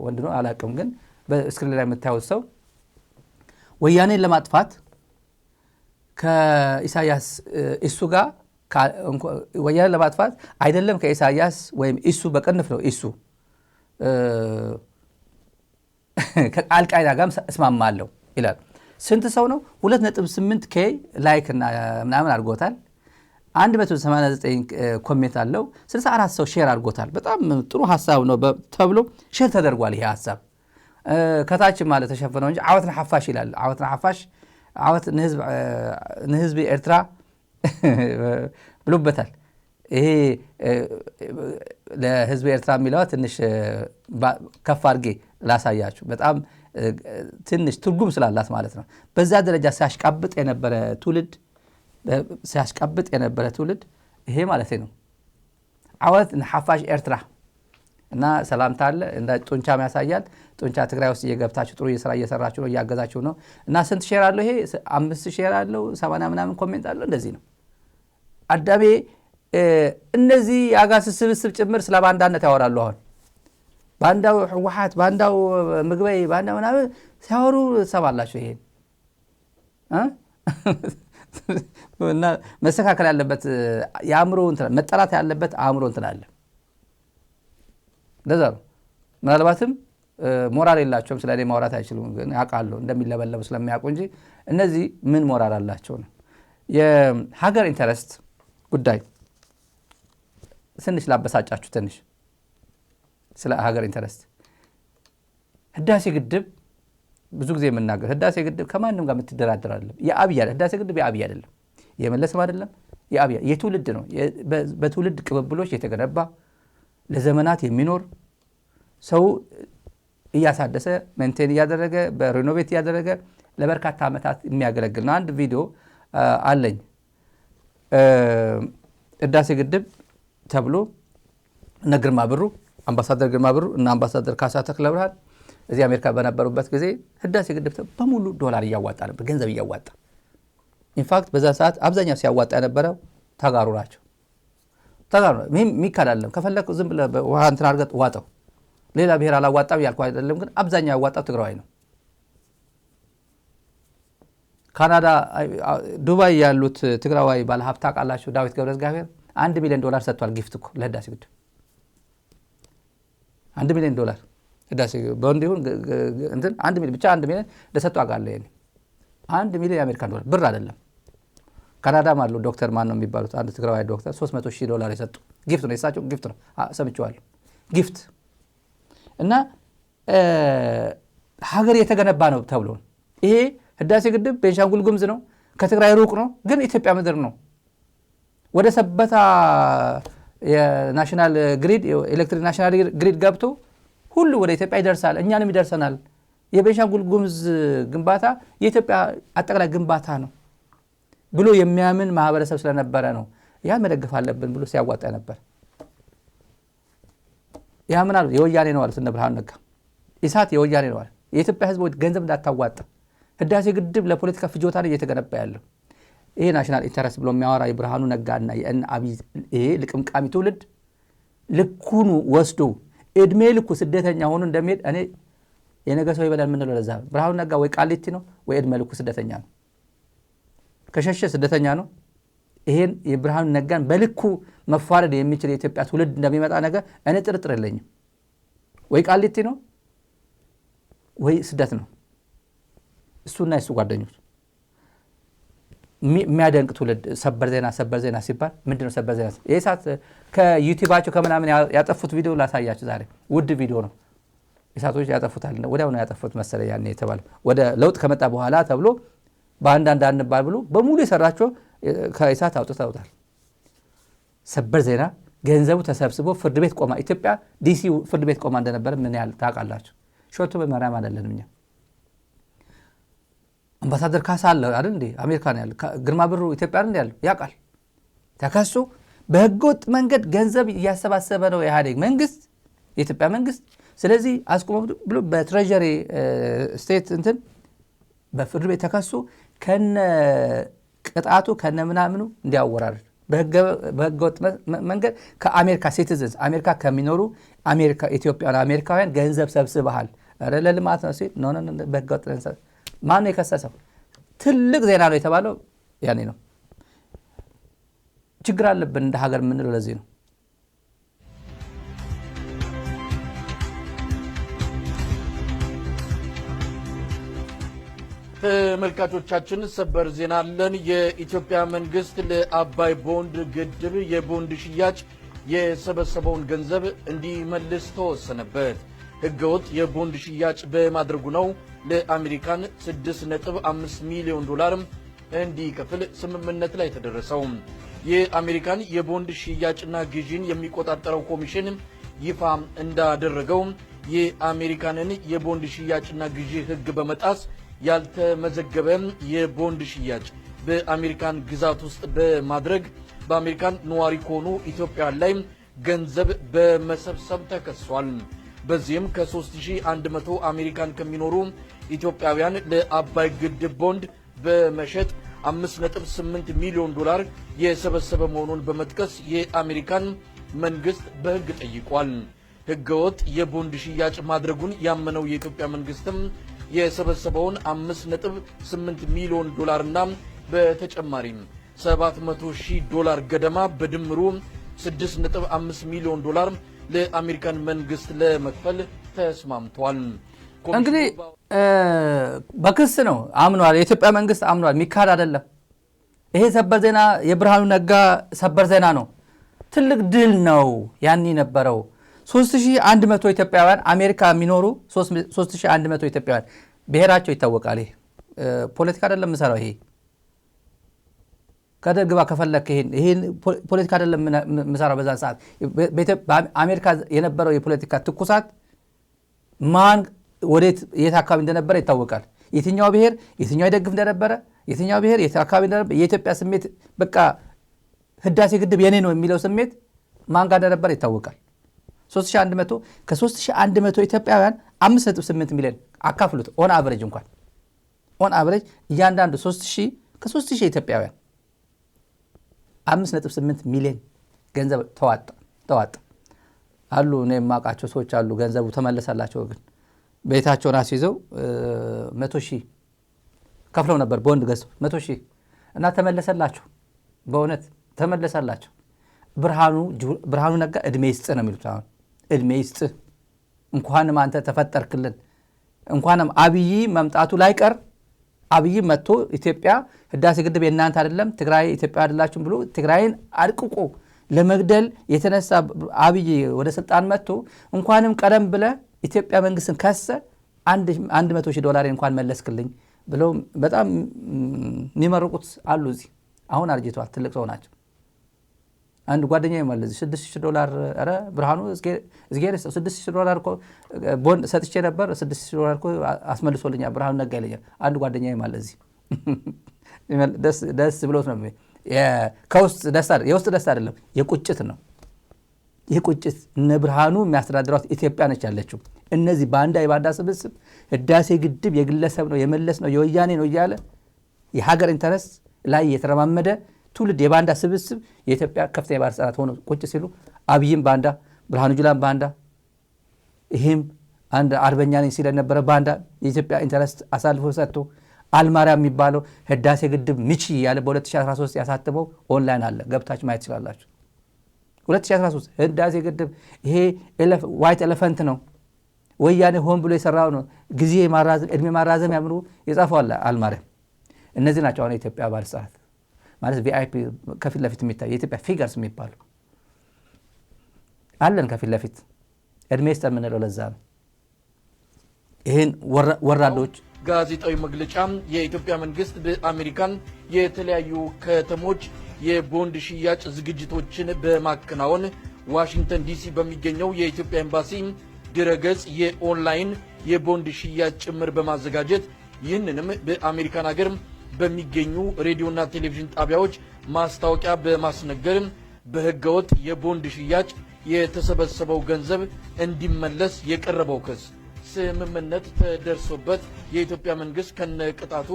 ወንድ ነው አላውቅም። ግን በስክሪን ላይ የምታዩት ሰው ወያኔን ለማጥፋት ከኢሳያስ እሱ ጋር ወያኔን ለማጥፋት አይደለም ከኢሳያስ ወይም እሱ በቅንፍ ነው እሱ ከአልቃይዳ ጋር እስማማለሁ ይላል። ስንት ሰው ነው? 2.8K ላይክ እና ምናምን አድርጎታል። 189 ኮሜንት አለው። 64 ሰው ሼር አድርጎታል። በጣም ጥሩ ሀሳብ ነው ተብሎ ሼር ተደርጓል። ይሄ ሀሳብ ከታች ማለት ተሸፈነው እንጂ ዓወትና ሓፋሽ ይላል። ዓወትና ሓፋሽ ዓወት ንህዝቢ ኤርትራ ብሎበታል። ይሄ ለህዝብ ኤርትራ የሚለው ትንሽ ከፍ አድርጌ ላሳያችሁ። በጣም ትንሽ ትርጉም ስላላት ማለት ነው። በዛ ደረጃ ሲያሽቃብጥ የነበረ ትውልድ ሲያስቀብጥ የነበረ ትውልድ ይሄ ማለት ነው። አወት ንሐፋሽ ኤርትራ እና ሰላምታ አለ እንደ ጡንቻም ያሳያል። ጡንቻ ትግራይ ውስጥ እየገብታችሁ ጥሩ የሥራ እየሰራችሁ ነው እያገዛችሁ ነው። እና ስንት ሼር አለው? ይሄ 5 ሼር አለው 70 ምናምን ኮሜንት አለው። እንደዚህ ነው አዳሜ። እነዚህ የአጋስ ስብስብ ጭምር ስለ ባንዳነት ያወራሉ። አሁን ባንዳው ህወሓት፣ ባንዳው ምግበይ፣ ባንዳው ምናምን ሲያወሩ ሰማላችሁ። ይሄን እና መስተካከል ያለበት የአእምሮ እንትን መጠራት ያለበት አእምሮ እንትን አለ። እንደዛ ነው። ምናልባትም ሞራል የላቸውም ስለኔ ማውራት አይችሉም፣ ግን ያውቃሉ እንደሚለበለቡ ስለሚያውቁ እንጂ እነዚህ ምን ሞራል አላቸው ነው። የሀገር ኢንተረስት ጉዳይ ትንሽ ላበሳጫችሁ። ትንሽ ስለ ሀገር ኢንተረስት ህዳሴ ግድብ ብዙ ጊዜ የምናገር ህዳሴ ግድብ ከማንም ጋር የምትደራደር አይደለም። የአብይ አይደለም ህዳሴ ግድብ፣ የአብይ አይደለም፣ የመለስም አይደለም፣ የአብይ የትውልድ ነው። በትውልድ ቅብብሎች የተገነባ ለዘመናት የሚኖር ሰው እያሳደሰ ሜንቴን እያደረገ በሬኖቬት እያደረገ ለበርካታ ዓመታት የሚያገለግል ነው። አንድ ቪዲዮ አለኝ ህዳሴ ግድብ ተብሎ እነ ግርማ ብሩ አምባሳደር ግርማ ብሩ እና አምባሳደር ካሳ ተክለ ብርሃን እዚህ አሜሪካ በነበሩበት ጊዜ ህዳሴ ግድብ በሙሉ ዶላር እያዋጣ ነበር፣ ገንዘብ እያዋጣ። ኢንፋክት በዛ ሰዓት አብዛኛው ሲያዋጣ የነበረው ተጋሩ ናቸው። ተጋሩ የሚካዳለም ከፈለክ ዝም ብለህ ውሃ እንትን አድርገህ ዋጠው። ሌላ ብሔር አላዋጣም ያልኩ አይደለም፣ ግን አብዛኛው ያዋጣው ትግራዋይ ነው። ካናዳ ዱባይ ያሉት ትግራዋይ ባለሀብት ታውቃላችሁ፣ ዳዊት ገብረእግዚአብሔር $1 ሚሊዮን ሰጥቷል ጊፍት እኮ ለህዳሴ ግድብ። $1 ሚሊዮን ህዳሴ በወንድ ይሁን እንትን 1 ሚሊዮን ብቻ 1 ሚሊዮን ለሰጡ አጋለ የኔ $1 ሚሊዮን የአሜሪካን ዶላር ብር አይደለም። ካናዳም አሉ ዶክተር ማን ነው የሚባሉት አንድ ትግራዋይ ዶክተር $300,000 የሰጡ ጊፍት ነው። የሳቸው ጊፍት ነው ሰምቼዋለሁ። ጊፍት እና ሀገር የተገነባ ነው ተብሎ ይሄ ህዳሴ ግድብ ቤንሻንጉል ጉሙዝ ነው፣ ከትግራይ ሩቅ ነው፣ ግን ኢትዮጵያ ምድር ነው። ወደ ሰበታ የናሽናል ግሪድ ኤሌክትሪክ ናሽናል ግሪድ ገብቶ ሁሉ ወደ ኢትዮጵያ ይደርሳል፣ እኛንም ይደርሰናል። የቤንሻንጉል ጉሙዝ ግንባታ የኢትዮጵያ አጠቃላይ ግንባታ ነው ብሎ የሚያምን ማህበረሰብ ስለነበረ ነው ያን መደገፍ አለብን ብሎ ሲያዋጣ ነበር። ያምናል የወያኔ ነው አለ እነ ብርሃኑ ነጋ። ኢሳት የወያኔ ነው አለ። የኢትዮጵያ ህዝብ ገንዘብ እንዳታዋጣ ህዳሴ ግድብ ለፖለቲካ ፍጆታ ነው እየተገነባ ያለው። ይሄ ናሽናል ኢንተረስት ብሎ የሚያወራ የብርሃኑ ነጋና የእነ አብይ ይሄ ልቅምቃሚ ትውልድ ልኩኑ ወስዶ እድሜ ልኩ ስደተኛ ሆኖ እንደሚሄድ እኔ የነገ ሰው ይበላል ምንለው ለዛ ብርሃኑ ነጋ ወይ ቃሊቲ ነው ወይ እድሜ ልኩ ስደተኛ ነው። ከሸሸ ስደተኛ ነው። ይሄን የብርሃኑ ነጋን በልኩ መፋረድ የሚችል የኢትዮጵያ ትውልድ እንደሚመጣ ነገር እኔ ጥርጥር የለኝም። ወይ ቃሊቲ ነው ወይ ስደት ነው። እሱና እሱ ጓደኞች የሚያደንቅ ትውልድ። ሰበር ዜና ሲባል ምንድነው ሰበር ዜና? የኢሳት ከዩቲዩባቸው ከምናምን ያጠፉት ቪዲዮ ላሳያችሁ ዛሬ። ውድ ቪዲዮ ነው። ኢሳቶች ያጠፉታል። ወዲያው ነው ያጠፉት መሰለኝ ያኔ የተባለው ወደ ለውጥ ከመጣ በኋላ ተብሎ በአንዳንድ አንባል ብሎ በሙሉ የሰራቸው ከኢሳት አውጥተውታል። ሰበር ዜና ገንዘቡ ተሰብስቦ ፍርድ ቤት ቆማ ኢትዮጵያ ዲሲ ፍርድ ቤት ቆማ እንደነበረ ምን ያህል ታውቃላችሁ? ሾቱ በመራም አይደለም። እኛ አምባሳደር ካሳ አለ አይደል እንዴ አሜሪካ ነው ያለው። ግርማ ብሩ ኢትዮጵያ አይደል ያለው ያውቃል። ተከሱ በህገወጥ መንገድ ገንዘብ እያሰባሰበ ነው የኢህአዴግ መንግስት፣ የኢትዮጵያ መንግስት። ስለዚህ አስቆመ ብሎ በትሬጀሪ ስቴት እንትን በፍርድ ቤት ተከሱ ከነ ቅጣቱ ከነ ምናምኑ እንዲያወራርድ በህገወጥ መንገድ ከአሜሪካ ሲቲዝንስ አሜሪካ ከሚኖሩ አሜሪካ ኢትዮጵያውያን አሜሪካውያን ገንዘብ ሰብስበሃል አረ ለልማት ነው ሲል ኖ በህገወጥ ገንዘብ ማን ነው የከሰሰው? ትልቅ ዜና ነው የተባለው ያኔ ነው። ችግር አለብን እንደ ሀገር የምንለው ለዚህ ነው። ተመልካቾቻችን ሰበር ዜና አለን። የኢትዮጵያ መንግስት ለአባይ ቦንድ ግድብ የቦንድ ሽያጭ የሰበሰበውን ገንዘብ እንዲመልስ ተወሰነበት። ህገወጥ የቦንድ ሽያጭ በማድረጉ ነው ለአሜሪካን $6.5 ሚሊዮን እንዲከፍል ስምምነት ላይ ተደረሰው። የአሜሪካን የቦንድ ሽያጭና ግዢን የሚቆጣጠረው ኮሚሽን ይፋ እንዳደረገው የአሜሪካንን የቦንድ ሽያጭና ግዢ ህግ በመጣስ ያልተመዘገበ የቦንድ ሽያጭ በአሜሪካን ግዛት ውስጥ በማድረግ በአሜሪካን ነዋሪ ከሆኑ ኢትዮጵያውያን ላይ ገንዘብ በመሰብሰብ ተከሷል። በዚህም ከ3100 አሜሪካን ከሚኖሩ ኢትዮጵያውያን ለአባይ ግድብ ቦንድ በመሸጥ 5.8 ሚሊዮን ዶላር የሰበሰበ መሆኑን በመጥቀስ የአሜሪካን መንግስት በሕግ ጠይቋል። ሕገወጥ የቦንድ ሽያጭ ማድረጉን ያመነው የኢትዮጵያ መንግስትም የሰበሰበውን 5.8 ሚሊዮን ዶላርና በተጨማሪም 700,000 ዶላር ገደማ በድምሩ 6.5 ሚሊዮን ዶላር ለአሜሪካን መንግስት ለመክፈል ተስማምቷል። እንግዲህ በክስ ነው አምኗል። የኢትዮጵያ መንግስት አምኗል። ሚካድ አይደለም። ይሄ ሰበር ዜና የብርሃኑ ነጋ ሰበር ዜና ነው። ትልቅ ድል ነው። ያን የነበረው 3100 ኢትዮጵያውያን አሜሪካ የሚኖሩ 3100 ኢትዮጵያውያን ብሔራቸው ይታወቃል። ይሄ ፖለቲካ አይደለም የምሰራው። ይሄ ከደግባ ከፈለክ ይሄን ፖለቲካ አይደለም የምሰራው። በዛን ሰዓት በአሜሪካ የነበረው የፖለቲካ ትኩሳት ማን ወዴት የት አካባቢ እንደነበረ ይታወቃል። የትኛው ብሔር የትኛው ይደግፍ እንደነበረ የትኛው ብሔር የት አካባቢ እንደነበረ የኢትዮጵያ ስሜት በቃ ህዳሴ ግድብ የኔ ነው የሚለው ስሜት ማን ጋር እንደነበረ ይታወቃል። 3100 ከ3100 ኢትዮጵያውያን 5.8 ሚሊዮን አካፍሉት። ኦን አቨሬጅ እንኳን ኦን አቨሬጅ እያንዳንዱ 3000 ከ3000 ኢትዮጵያውያን 5.8 ሚሊዮን ገንዘብ ተዋጣ አሉ። እኔ የማውቃቸው ሰዎች አሉ። ገንዘቡ ተመለሰላቸው፣ ግን ቤታቸውን አስይዘው 100,000 ከፍለው ነበር ቦንድ ገዝተው 100,000 እና ተመለሰላቸው። በእውነት ተመለሰላቸው። ብርሃኑ ነጋ እድሜ ይስጥ ነው የሚሉት። አሁን እድሜ ይስጥ፣ እንኳንም አንተ ተፈጠርክልን፣ እንኳንም አብይ መምጣቱ ላይቀር አብይ መጥቶ ኢትዮጵያ ህዳሴ ግድብ የእናንተ አይደለም ትግራይ ኢትዮጵያ አይደላችሁም ብሎ ትግራይን አድቅቆ ለመግደል የተነሳ አብይ ወደ ስልጣን መጥቶ እንኳንም ቀደም ብለ ኢትዮጵያ መንግስትን ከሰ 100,000 ዶላር እንኳን መለስክልኝ ብለው በጣም የሚመርቁት አሉ። እዚህ አሁን አርጅቷል፣ ትልቅ ሰው ናቸው። አንድ ጓደኛዬ ማለት 6,000 ዶላር አረ ብርሃኑ እዝጌር 6,000 ዶላር እኮ ቦንድ ሰጥቼ ነበር 6,000 ዶላር እኮ አስመልሶልኛል ብርሃኑ ነጋ ይለኛል። አንድ ጓደኛዬ ማለት እዚህ ደስ ብሎት ነው። ከውስጥ ደስታ የውስጥ ደስታ አይደለም፣ የቁጭት ነው። የቁጭት እነ ብርሃኑ የሚያስተዳድሯት ኢትዮጵያ ነች ያለችው። እነዚህ የባንዳ ስብስብ ህዳሴ ግድብ የግለሰብ ነው የመለስ ነው የወያኔ ነው እያለ የሀገር ኢንተረስት ላይ የተረማመደ ትውልድ የባንዳ ስብስብ የኢትዮጵያ ከፍተኛ ባለስልጣናት ሆኖ ቁጭ ሲሉ አብይም ባንዳ፣ ብርሃኑ ጁላም ባንዳ፣ ይህም አንድ አርበኛ ነኝ ሲል ነበረ ባንዳ የኢትዮጵያ ኢንተረስት አሳልፎ ሰጥቶ አልማርያም የሚባለው ህዳሴ ግድብ ምቺ ያለ በ2013 ያሳተመው ኦንላይን አለ፣ ገብታችሁ ማየት ትችላላችሁ። 2013 ህዳሴ ግድብ ይሄ ዋይት ኤሌፈንት ነው ወያኔ ሆን ብሎ የሰራው ነው ጊዜ ማራዘም እድሜ ማራዘም ያምሩ የጻፈው አለ አልማርያም። እነዚህ ናቸው አሁን የኢትዮጵያ ባለስልጣናት ማለት ቪአይፒ ከፊት ለፊት የሚታዩ የኢትዮጵያ ፊገርስ የሚባሉ አለን ከፊት ለፊት እድሜ ይስጥ የምንለው ለዛ ነው። ይህን ወራዶች ጋዜጣዊ መግለጫ የኢትዮጵያ መንግስት በአሜሪካን የተለያዩ ከተሞች የቦንድ ሽያጭ ዝግጅቶችን በማከናወን ዋሽንግተን ዲሲ በሚገኘው የኢትዮጵያ ኤምባሲ ድረገጽ የኦንላይን የቦንድ ሽያጭ ጭምር በማዘጋጀት ይህንንም በአሜሪካን ሀገር በሚገኙ ሬዲዮና ቴሌቪዥን ጣቢያዎች ማስታወቂያ በማስነገር በህገወጥ የቦንድ ሽያጭ የተሰበሰበው ገንዘብ እንዲመለስ የቀረበው ክስ ስምምነት ተደርሶበት የኢትዮጵያ መንግስት ከነቅጣቱ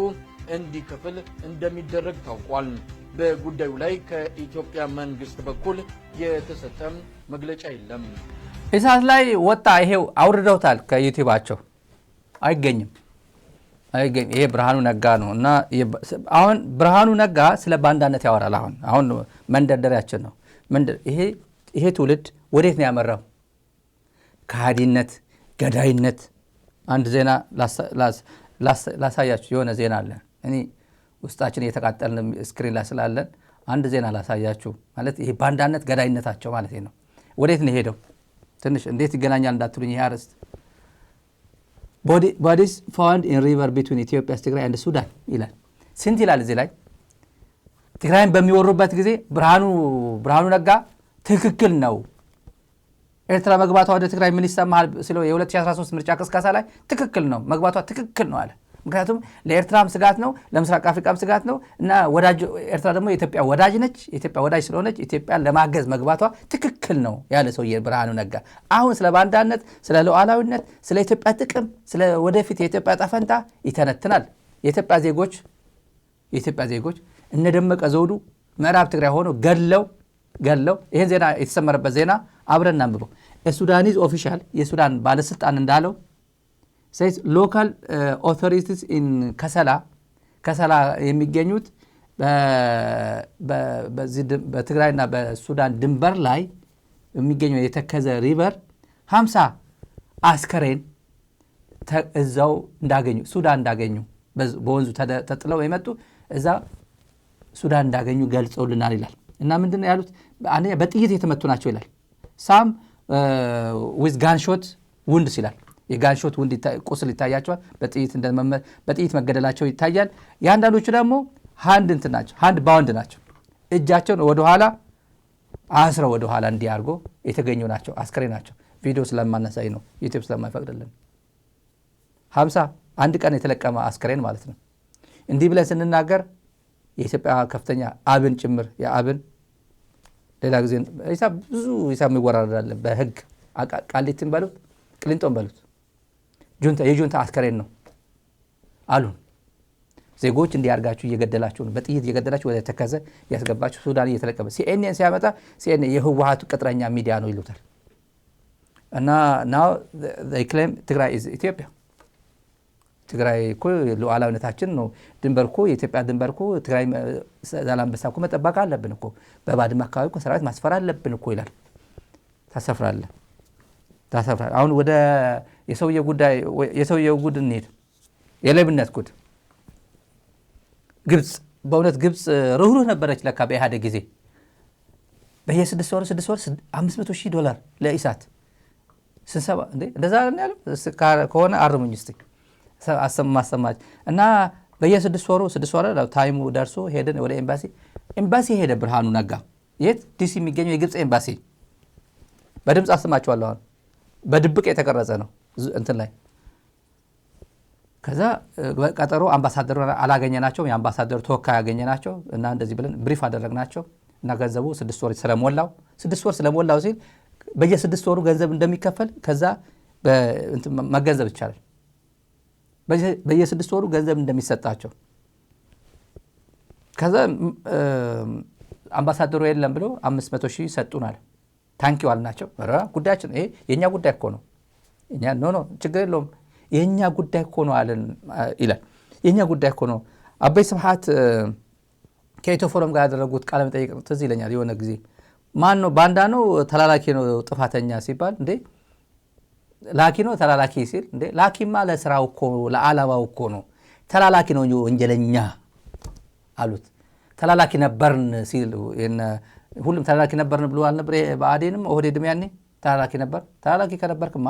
እንዲከፍል እንደሚደረግ ታውቋል። በጉዳዩ ላይ ከኢትዮጵያ መንግስት በኩል የተሰጠ መግለጫ የለም። ኢሳት ላይ ወጣ፣ ይሄው አውርደውታል ከዩቲዩባቸው። አይገኝም። ይሄ ብርሃኑ ነጋ ነው እና አሁን ብርሃኑ ነጋ ስለ ባንዳነት ያወራል። አሁን መንደርደሪያችን ነው። ይሄ ትውልድ ወዴት ነው ያመራው? ከሃዲነት፣ ገዳይነት። አንድ ዜና ላሳያችሁ። የሆነ ዜና አለ። እኔ ውስጣችን እየተቃጠልን ስክሪን ላይ ስላለን አንድ ዜና ላሳያችሁ። ማለት ይሄ ባንዳነት፣ ገዳይነታቸው ማለት ነው። ወዴት ነው ሄደው? ትንሽ እንዴት ይገናኛል እንዳትሉኝ ይሄ አርዕስት bodies found in river between Ethiopia, Tigray and Sudan ይላል። ስንት ይላል እዚህ ላይ? ትግራይን በሚወሩበት ጊዜ ብርሃኑ ነጋ ትክክል ነው ኤርትራ መግባቷ ወደ ትግራይ ምን ይሰማል ስለ የ2013 ምርጫ ቅስቀሳ ላይ ትክክል ነው መግባቷ ትክክል ነው አለ። ምክንያቱም ለኤርትራም ስጋት ነው፣ ለምስራቅ አፍሪካም ስጋት ነው እና ወዳጅ ኤርትራ ደግሞ የኢትዮጵያ ወዳጅ ነች። የኢትዮጵያ ወዳጅ ስለሆነች ኢትዮጵያን ለማገዝ መግባቷ ትክክል ነው ያለ ሰውዬ ብርሃኑ ነጋ አሁን ስለ ባንዳነት፣ ስለ ሉዓላዊነት፣ ስለ ኢትዮጵያ ጥቅም፣ ስለ ወደፊት የኢትዮጵያ ጣፈንታ ይተነትናል። የኢትዮጵያ ዜጎች እነ ደመቀ ዘውዱ ምዕራብ ትግራይ ሆኖ ገለው ይህን ዜና የተሰመረበት ዜና አብረን አንብበው። የሱዳኒዝ ኦፊሻል የሱዳን ባለስልጣን እንዳለው says local authorities in ከሰላ የሚገኙት በትግራይና በሱዳን ድንበር ላይ የሚገኘው የተከዘ ሪቨር 50 አስከሬን እዛው እንዳገኙ ሱዳን እንዳገኙ በወንዙ ተጥለው የመጡ እዛ ሱዳን እንዳገኙ ገልጸውልናል ይላል። እና ምንድነው ያሉት? አንደኛ በጥይት የተመቱ ናቸው ይላል። ሳም with gunshot wounds ይላል። የጋንሾት ውንድ ቁስል ይታያቸዋል። በጥይት መገደላቸው ይታያል። የአንዳንዶቹ ደግሞ ሃንድ ባውንድ ናቸው። እጃቸውን ወደኋላ አስረው ወደኋላ እንዲያርጎ የተገኙ ናቸው። አስከሬን ናቸው። ቪዲዮ ስለማነሳይ ነው፣ ዩቲዩብ ስለማይፈቅድልን። 50 አንድ ቀን የተለቀመ አስከሬን ማለት ነው። እንዲህ ብለን ስንናገር የኢትዮጵያ ከፍተኛ አብን ጭምር የአብን ሌላ ጊዜ ብዙ ሂሳብ የሚወራረዳል በህግ ቃሊትን በሉት ቅሊንጦን በሉት የጁንታ አስከሬን ነው አሉን። ዜጎች እንዲያርጋችሁ እየገደላችሁ ነው፣ በጥይት እየገደላችሁ ወደ ተከዘ ያስገባችሁ ሱዳን እየተለቀመ ሲኤንኤን ሲያመጣ ሲኤንኤን የህወሓቱ ቅጥረኛ ሚዲያ ነው ይሉታል። እና now they claim ትግራይ is ኢትዮጵያ። ትግራይ እኮ ሉዓላዊነታችን ነው። ድንበር እኮ የኢትዮጵያ ድንበር እኮ ትግራይ ዛላምበሳ እኮ መጠበቅ አለብን እኮ፣ በባድመ አካባቢ እኮ ሰራዊት ማስፈር አለብን እኮ ይላል። ታሰፍራለህ። አሁን ወደ የሰውየው ጉድ እንሄድ። የሌብነት ጉድ ግብጽ፣ በእውነት ግብጽ ርህሩህ ነበረች ለካ በኢህአዴግ ጊዜ። በየ6 ወር $500,000 ለኢሳት ስንሰባ እንደዛ ያለው ከሆነ አርሙኝ እስቲ ማሰማች እና በየ6 ወሩ ታይሙ ደርሶ ሄደን ወደ ኤምባሲ ሄደ ብርሃኑ ነጋ። የት? ዲሲ የሚገኘው የግብጽ ኤምባሲ። በድምፅ አሰማችኋለሁ። አሁን በድብቅ የተቀረጸ ነው እንትን ላይ። ከዛ ቀጠሮ አምባሳደሩ አላገኘናቸው፣ የአምባሳደሩ ተወካይ ያገኘናቸው እና እንደዚህ ብለን ብሪፍ አደረግናቸው እና ገንዘቡ 6 ወር ስለሞላው ሲል በየ6 ወሩ ገንዘብ እንደሚከፈል ከዛ መገንዘብ ይቻላል። በየ6 ወሩ ገንዘብ እንደሚሰጣቸው ከዛ አምባሳደሩ የለም ብሎ 500,000 ሰጡናል። ታንኪው አልናቸው። ጉዳያችን ይሄ የኛ ጉዳይ እኮ ነው። እኛ ኖ ችግር የለውም የኛ ጉዳይ እኮ ነው አለን ይላል። የኛ ጉዳይ እኮ ነው። አበይ ስብሐት ከኢትዮ ፎረም ጋር ያደረጉት ቃለ መጠይቅ ትዝ ይለኛል። የሆነ ጊዜ ማን ነው ባንዳ ነው ተላላኪ ነው ጥፋተኛ ሲባል እንዴ ላኪ ነው ተላላኪ ሲል እንዴ ላኪማ ለስራው እኮ ለዓላማው እኮ ነው፣ ተላላኪ ነው ወንጀለኛ አሉት። ተላላኪ ነበርን ሲል ሁሉም ተላላኪ ነበርን ብሎ አልነበር? በአዴንም ኦህዴድም ያኔ ተላላኪ ነበር። ተላላኪ ከነበርክማ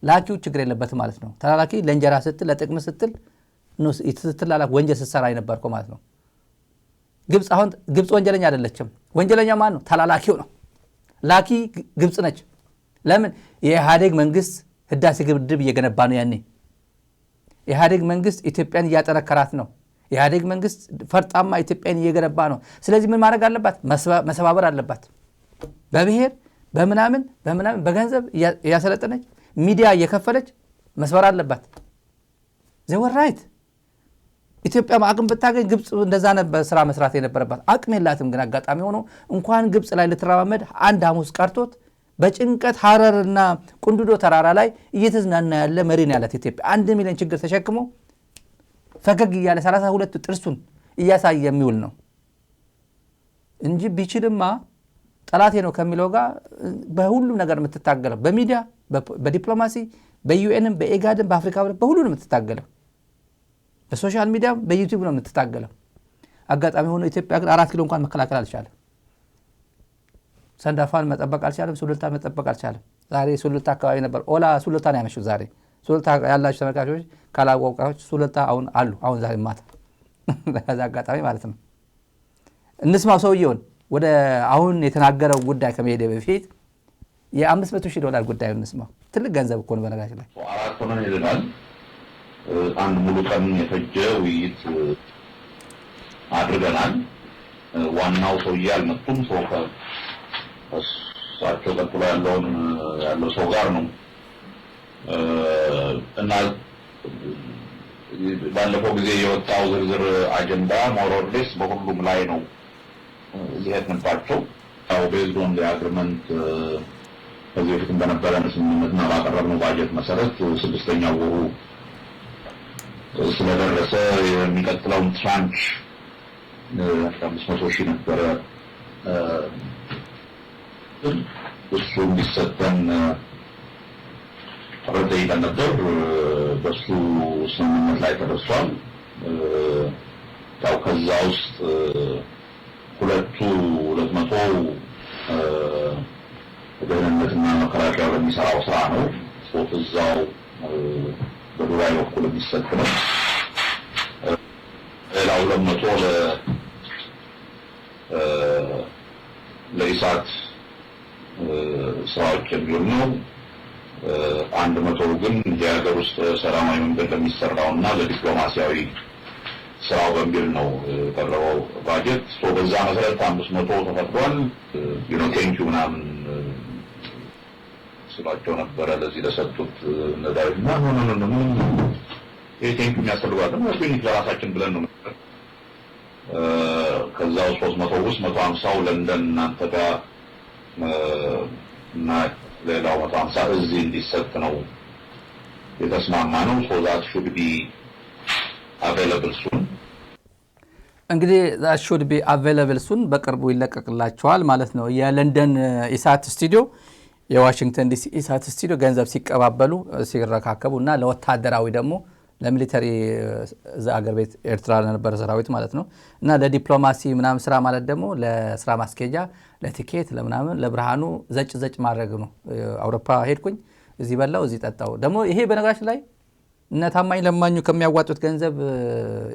ላኪው ችግር የለበትም ማለት ነው። ተላላኪ ለእንጀራ ስትል ለጥቅም ስትል ነው ስትላላክ ወንጀል ስትሰራ የነበርከው ማለት ነው። ግብጽ ወንጀለኛ አይደለችም። ወንጀለኛ ማን ነው? ተላላኪው ነው። ላኪ ግብጽ ነች። ለምን? የኢህአዴግ መንግስት ህዳሴ ግድብ እየገነባ ነው። ያኔ የኢህአዴግ መንግስት ኢትዮጵያን እያጠነከራት ነው። የኢህአዴግ መንግስት ፈርጣማ ኢትዮጵያን እየገነባ ነው። ስለዚህ ምን ማድረግ አለባት? መሰባበር አለባት። በብሔር በምናምን በገንዘብ እያሰለጠነች ሚዲያ እየከፈለች መስበር አለባት። ዘወር ራይት። ኢትዮጵያ አቅም ብታገኝ ግብጽ እንደዛ ነበር ስራ መስራት የነበረባት። አቅም የላትም። ግን አጋጣሚ ሆኖ እንኳን ግብጽ ላይ ልትራመድ አንድ ሐሙስ ቀርቶት በጭንቀት ሐረርና ቁንዱዶ ተራራ ላይ እየተዝናና ያለ መሪ ነው ያላት ኢትዮጵያ። 1 ሚሊዮን ችግር ተሸክሞ ፈገግ እያለ 32 ጥርሱን እያሳየ የሚውል ነው እንጂ ቢችልማ ጠላቴ ነው ከሚለው ጋር በሁሉም ነገር የምትታገለው፣ በሚዲያ በዲፕሎማሲ በዩኤንም በኤጋድም በአፍሪካ በሁሉም የምትታገለው፣ በሶሻል ሚዲያ በዩቲዩብ ነው የምትታገለው። አጋጣሚ ሆኖ ኢትዮጵያ ግን 4 ኪሎ እንኳን መከላከል አልቻለም። ሰንዳፋን መጠበቅ አልቻለም። ሱሉልታ መጠበቅ አልቻለም። ዛሬ ሱሉልታ አካባቢ ነበር። ኦላ ሱሉልታ ነው ያመሹት። ዛሬ ሱሉልታ ያላችሁ ተመልካቾች ካላወቃችሁ ሱሉልታ አሁን ዛሬ ማታ በዛ አጋጣሚ ማለት ነው። እንስማው ሰውየውን ወደ አሁን የተናገረው ጉዳይ ከመሄደ በፊት $500,000 ጉዳዩን እንስማው። ትልቅ ገንዘብ እኮ ነው በነገራችን ላይ። 4 ሆነን ሄደናል። አንድ ሙሉ ቀን የፈጀ ውይይት አድርገናል። ዋናው ሰውዬ አልመጡም። ሰው ከእሳቸው ቀጥሎ ያለው ሰው ጋር ነው እና ባለፈው ጊዜ የወጣው ዝርዝር አጀንዳ ሞሮርሌስ በሁሉም ላይ ነው የሄድንባቸው። ያው ቤዝድ ኦን አግሪመንት ከዚህ በፊት በነበረን ስምምነትና ባቀረብነው ባጀት መሰረት ስድስተኛው ወሩ ስለደረሰ የሚቀጥለውን ትራንች 500 ሺህ ነበረ እሱ እንዲሰጠን ጠይቀን ነበር። በሱ ስምምነት ላይ ተደርሷል። ያው ከዛ ውስጥ 200 ደህንነትና መከላከያ በሚሰራው ስራ ነው። እዛው በዱባይ በኩል የሚሰጥ ነው። ሌላው 200 ለኢሳት ስራዎች የሚውል ነው። 100 ግን የሀገር ውስጥ ሰላማዊ መንገድ ለሚሰራውና ለዲፕሎማሲያዊ ስራው በሚል ነው የቀረበው ባጀት። በዛ መሰረት 500 ተፈቅዷል። ቴንኪው ምናምን ስላቸው ነበረ ለዚህ ለሰጡት ነዳጅ እና ይሄ ቴንኪው የሚያስፈልጋል ነው ለራሳችን ብለን ነው። ከዛው 300 ውስጥ 150 ለንደን እናንተ ጋር እና ሌላው 150 እዚህ እንዲሰጥ ነው የተስማማ ነው። that should be available soon። እንግዲህ that should be available soon በቅርቡ ይለቀቅላቸዋል ማለት ነው። የለንደን ኢሳት ስቱዲዮ የዋሽንግተን ዲሲ ኢሳት ስቱዲዮ ገንዘብ ሲቀባበሉ ሲረካከቡ እና ለወታደራዊ ደግሞ ለሚሊተሪ አገር ቤት ኤርትራ ለነበረ ሰራዊት ማለት ነው እና ለዲፕሎማሲ ምናምን ስራ ማለት ደግሞ ለስራ ማስኬጃ ለቲኬት ለምናምን ለብርሃኑ ዘጭ ማድረግ ነው። አውሮፓ ሄድኩኝ እዚህ በላው እዚህ ጠጣው ደግሞ ይሄ በነገራችን ላይ እነ ታማኝ ለማኙ ከሚያዋጡት ገንዘብ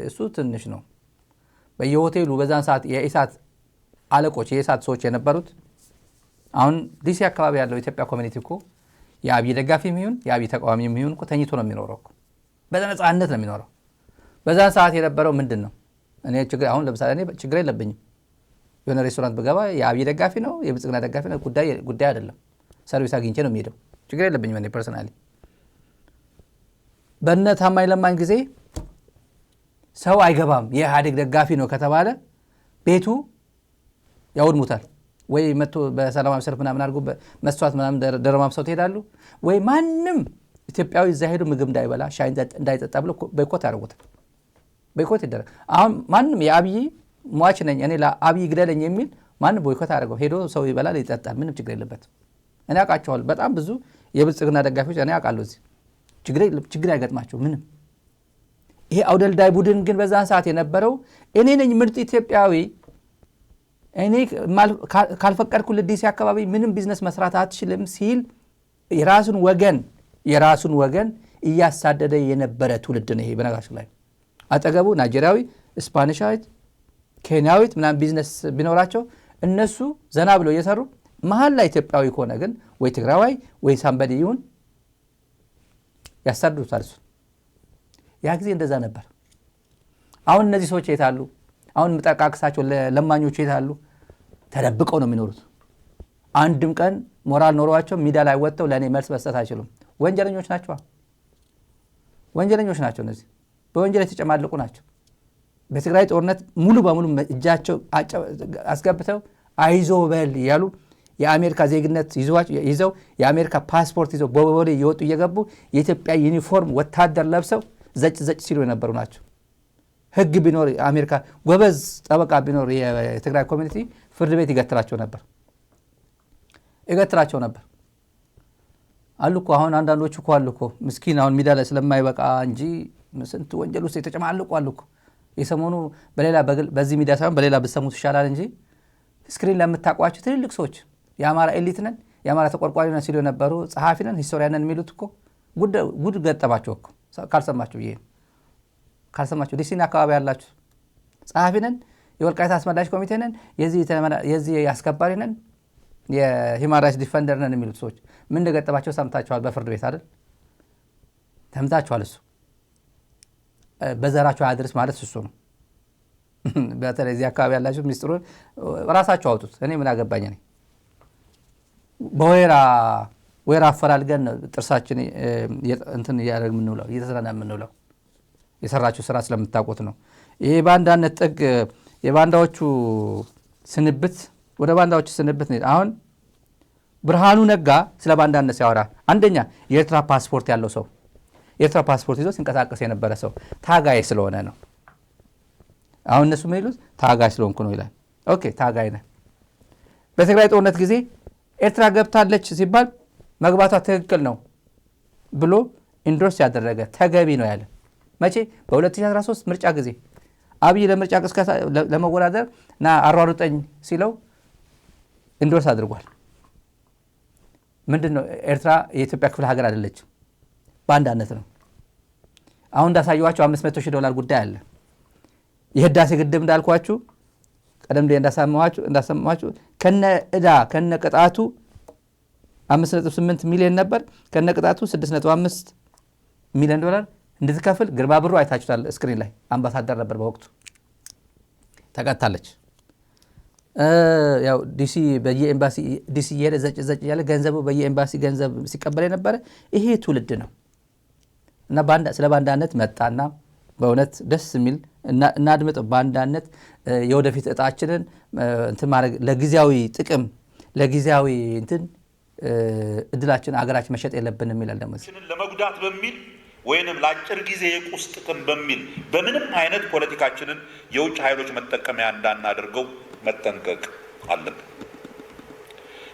እሱ ትንሽ ነው። በየሆቴሉ በዛን ሰዓት የኢሳት አለቆች የኢሳት ሰዎች የነበሩት አሁን ዲሲ አካባቢ ያለው ኢትዮጵያ ኮሚኒቲ እኮ የአብይ ደጋፊም ይሁን የአብይ ተቃዋሚም ይሁን እኮ ተኝቶ ነው የሚኖረው እኮ በነፃነት ነው የሚኖረው። በዛን ሰዓት የነበረው ምንድነው? እኔ ችግር አሁን ለምሳሌ እኔ ችግር የለብኝም የሆነ ሬስቶራንት ብገባ የአብይ ደጋፊ ነው የብልጽግና ደጋፊ ነው ጉዳይ አይደለም። ሰርቪስ አግኝቼ ነው የሚሄደው። ችግር የለብኝም እኔ ፐርሰናሊ። በእነ ታማኝ ለማኝ ጊዜ ሰው አይገባም የኢህአዴግ ደጋፊ ነው ከተባለ ቤቱ ያወድሙታል። ወይ መጥቶ በሰላማዊ ሰልፍ ምናምን አድርጎ መስዋዕት ምናምን ደረማምሰው ትሄዳሉ። ወይ ማንም ኢትዮጵያዊ እዛ ሄዶ ምግብ እንዳይበላ ሻይ እንዳይጠጣ ብሎ ቦይኮት ያደርጉታል። ቦይኮት ይደረግ። አሁን ማንም የአብይ ሟች ነኝ እኔ ለአብይ ግደለኝ የሚል ማንም ቦይኮት ያደርገው ሄዶ ሰው ይበላል ይጠጣል። ምንም ችግር የለበትም። እኔ አውቃቸዋለሁ በጣም ብዙ የብልጽግና ደጋፊዎች እኔ አውቃለሁ እዚህ ችግር አይገጥማቸው ምንም። ይሄ አውደልዳይ ቡድን ግን በዛን ሰዓት የነበረው እኔ ነኝ ምርጥ ኢትዮጵያዊ እኔ ካልፈቀድኩልህ ዲሲ አካባቢ ምንም ቢዝነስ መስራት አትችልም ሲል የራሱን ወገን እያሳደደ የነበረ ትውልድ ነው። ይሄ በነጋሽ ላይ አጠገቡ ናይጄሪያዊ፣ ስፓኒሻዊት፣ ኬንያዊት ምናምን ቢዝነስ ቢኖራቸው እነሱ ዘና ብለው እየሰሩ መሀል ላይ ኢትዮጵያዊ ከሆነ ግን ወይ ትግራዋይ ወይ ሳምበዲ ይሁን ያሳድዱታል። እሱ ያ ጊዜ እንደዛ ነበር። አሁን እነዚህ ሰዎች የታሉ? አሁን መጠቃቅሳቸው ለማኞች የታሉ? ተደብቀው ነው የሚኖሩት። አንድም ቀን ሞራል ኖሯቸው ሚዲያ ላይ ወጥተው ለኔ መልስ መስጠት አይችሉም። ወንጀለኞች ናቸው። እነዚህ በወንጀል የተጨማለቁ ናቸው። በትግራይ ጦርነት ሙሉ በሙሉ እጃቸው አስገብተው አይዞ በል ያሉ የአሜሪካ ዜግነት ይዘው የአሜሪካ ፓስፖርት ይዘው በቦሌ እየወጡ እየገቡ የኢትዮጵያ ዩኒፎርም ወታደር ለብሰው ዘጭ ሲሉ የነበሩ ናቸው። ህግ ቢኖር አሜሪካ ጎበዝ ጠበቃ ቢኖር የትግራይ ኮሚኒቲ ፍርድ ቤት ይገትራቸው ነበር አሉ እኮ። አሁን አንዳንዶቹ እኮ አሉ እኮ ምስኪን አሁን ሚዲያ ላይ ስለማይበቃ እንጂ ስንት ወንጀል ውስጥ የተጨማለቁ አሉ እኮ። የሰሞኑ በዚህ ሚዲያ ሳይሆን በሌላ ብትሰሙት ይሻላል እንጂ ስክሪን ለምታውቋቸው ትልልቅ ሰዎች የአማራ ኤሊት ነን የአማራ ተቆርቋሪ ነን ሲሉ የነበሩ ጸሐፊ ነን ሂስቶሪያን ነን የሚሉት እኮ ጉድ ገጠማቸው እኮ። ካልሰማችሁ ዲሲና አካባቢ ያላችሁ ጸሐፊ ነን የወልቃይት አስመላሽ ኮሚቴ ነን የዚህ አስከባሪ ነን የሂውማን ራይትስ ዲፌንደር ነን የሚሉት ሰዎች ምን እንደገጠማቸው ሰምታችኋል። በፍርድ ቤት አይደል ሰምታችኋል። እሱ በዘራቸው አያድርስ ማለት እሱ ነው። በተለይ እዚህ አካባቢ ያላችሁ ሚስጥሩን ራሳቸው አውጡት። እኔ ምን አገባኝ ነኝ። ወይራ አፈላልገን ጥርሳችን እንትን እያደረግ የምንውለው እየተዝናና የምንውለው የሰራችሁ ስራ ስለምታውቁት ነው። ይሄ ባንዳነት ጥግ የባንዳዎቹ ስንብት ወደ ባንዳዎቹ ስንብት ነው። አሁን ብርሃኑ ነጋ ስለ ባንዳነት ሲያወራ አንደኛ የኤርትራ ፓስፖርት ያለው ሰው የኤርትራ ፓስፖርት ይዞ ሲንቀሳቀስ የነበረ ሰው ታጋይ ስለሆነ ነው። አሁን እነሱ ምን ይሉት ታጋይ ስለሆንኩ ነው ይላል። ኦኬ ታጋይ ነህ። በትግራይ ጦርነት ጊዜ ኤርትራ ገብታለች ሲባል መግባቷ ትክክል ነው ብሎ ኢንዶርስ ያደረገ ተገቢ ነው ያለ መቼ? በ2013 ምርጫ ጊዜ አብይ ለምርጫ ቅስቀሳ ለመወዳደር እና 49 ሲለው ኢንዶርስ አድርጓል። ምንድነው? ኤርትራ የኢትዮጵያ ክፍለ ሀገር አይደለችም፣ ባንዳነት ነው። አሁን እንዳሳየዋችሁ $500,000 ጉዳይ አለ። የህዳሴ ግድብ እንዳልኳችሁ ቀደም ላይ እንዳሰማችሁ ከነ እዳ ከነ ቅጣቱ 5.8 ሚሊዮን ነበር። ከነ ቅጣቱ $6.5 ሚሊዮን እንድትከፍል ግርማ ብሩ አይታችኋል። ስክሪን ላይ አምባሳደር ነበር በወቅቱ ተቀጣለች። ያው ዲሲ በየኤምባሲ ዲሲ እየሄደ ዘጭ ያለ ገንዘቡ በየኤምባሲ ገንዘብ ሲቀበል የነበረ ይሄ ትውልድ ነው። እና ስለ ባንዳነት መጣና በእውነት ደስ የሚል እና አድምጥ ባንዳነት የወደፊት እጣችንን እንትን ማድረግ ለጊዜያዊ ጥቅም ለጊዜያዊ እንትን እድላችን አገራችን መሸጥ የለብንም ይላል። ደግሞ ለመጉዳት በሚል ወይንም ለአጭር ጊዜ የቁስ ጥቅም በሚል በምንም አይነት ፖለቲካችንን የውጭ ኃይሎች መጠቀሚያ እንዳናደርገው መጠንቀቅ አለብን።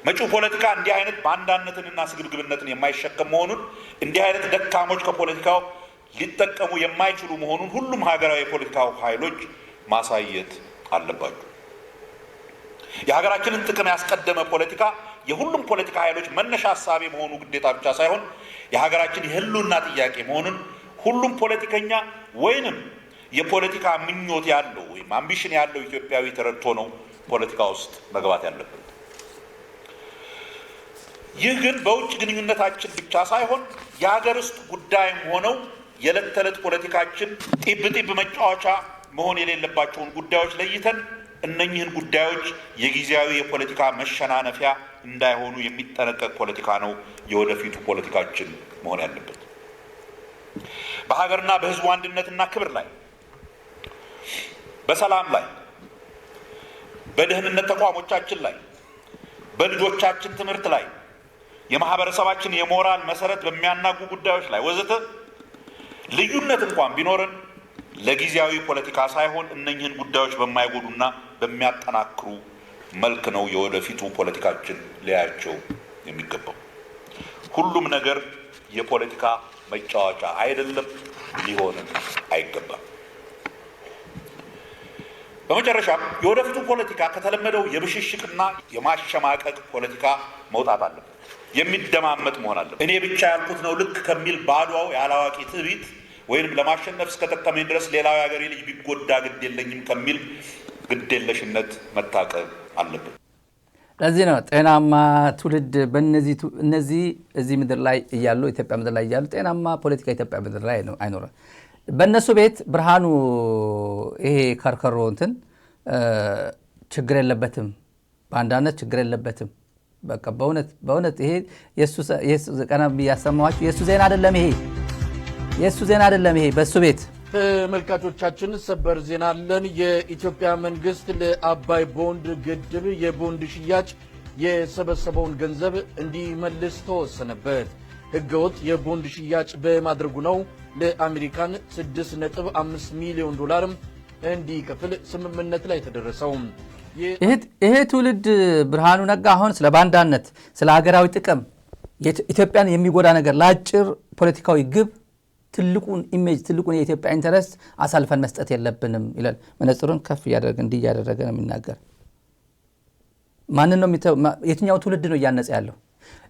መጪው ፖለቲካ እንዲህ አይነት ባንዳነትንና ስግብግብነትን የማይሸከም መሆኑን እንዲህ አይነት ደካሞች ከፖለቲካው ሊጠቀሙ የማይችሉ መሆኑን ሁሉም ሀገራዊ የፖለቲካው ኃይሎች ማሳየት አለባቸው። የሀገራችንን ጥቅም ያስቀደመ ፖለቲካ የሁሉም ፖለቲካ ኃይሎች መነሻ ሀሳቤ መሆኑ ግዴታ ብቻ ሳይሆን የሀገራችን የህልውና ጥያቄ መሆኑን ሁሉም ፖለቲከኛ ወይንም የፖለቲካ ምኞት ያለው ወይም አምቢሽን ያለው ኢትዮጵያዊ ተረድቶ ነው ፖለቲካ ውስጥ መግባት ያለበት። ይህ ግን በውጭ ግንኙነታችን ብቻ ሳይሆን የሀገር ውስጥ ጉዳይም ሆነው የዕለት ተዕለት ፖለቲካችን ጢብ መጫወቻ መሆን የሌለባቸውን ጉዳዮች ለይተን እነኚህን ጉዳዮች የጊዜያዊ የፖለቲካ መሸናነፊያ እንዳይሆኑ የሚጠነቀቅ ፖለቲካ ነው የወደፊቱ ፖለቲካችን መሆን ያለበት። በሀገርና በህዝቡ አንድነትና ክብር ላይ፣ በሰላም ላይ፣ በደህንነት ተቋሞቻችን ላይ፣ በልጆቻችን ትምህርት ላይ፣ የማህበረሰባችን የሞራል መሰረት በሚያናጉ ጉዳዮች ላይ ወዘተ ልዩነት እንኳን ቢኖርን ለጊዜያዊ ፖለቲካ ሳይሆን እነኚህን ጉዳዮች በማይጎዱና በሚያጠናክሩ መልክ ነው የወደፊቱ ፖለቲካችን ሊያያቸው የሚገባው። ሁሉም ነገር የፖለቲካ መጫወቻ አይደለም፣ ሊሆንም አይገባም። በመጨረሻም የወደፊቱ ፖለቲካ ከተለመደው የብሽሽቅና የማሸማቀቅ ፖለቲካ መውጣት አለበት። የሚደማመጥ መሆን አለበት። እኔ ብቻ ያልኩት ነው ልክ ከሚል ባዶው ያላዋቂ ትዕቢት ወይንም ለማሸነፍ እስከጠቀመኝ ድረስ ሌላው የሀገሬ ልጅ ቢጎዳ ግድ የለኝም ከሚል ግዴለሽነት መታቀብ አለብን። ለዚህ ነው ጤናማ ትውልድ እነዚህ እዚህ ምድር ላይ እያሉ ኢትዮጵያ ምድር ላይ እያሉ ጤናማ ፖለቲካ ኢትዮጵያ ምድር ላይ አይኖርም። በእነሱ ቤት ብርሃኑ ይሄ ከርከሮ እንትን ችግር የለበትም፣ በአንዳነት ችግር የለበትም። በቃ በእውነት ይሄ የሱ ቀና ያሰማዋችሁ የሱ ዜና አይደለም። ይሄ የሱ ዜና አይደለም። ይሄ በሱ ቤት ተመልካቾቻችን ሰበር ዜና አለን። የኢትዮጵያ መንግስት ለአባይ ቦንድ ግድብ የቦንድ ሽያጭ የሰበሰበውን ገንዘብ እንዲመልስ ተወሰነበት። ህገወጥ የቦንድ ሽያጭ በማድረጉ ነው ለአሜሪካን $6.5 ሚሊዮን እንዲከፍል ስምምነት ላይ ተደረሰው። ይሄ ትውልድ ብርሃኑ ነጋ አሁን ስለ ባንዳነት፣ ስለ ሀገራዊ ጥቅም ኢትዮጵያን የሚጎዳ ነገር ለአጭር ፖለቲካዊ ግብ ትልቁን ኢሜጅ ትልቁን የኢትዮጵያ ኢንተረስት አሳልፈን መስጠት የለብንም ይላል። መነጽሩን ከፍ እያደረገ ነው የሚናገር። ማንን ነው የትኛው ትውልድ ነው እያነጸ ያለው?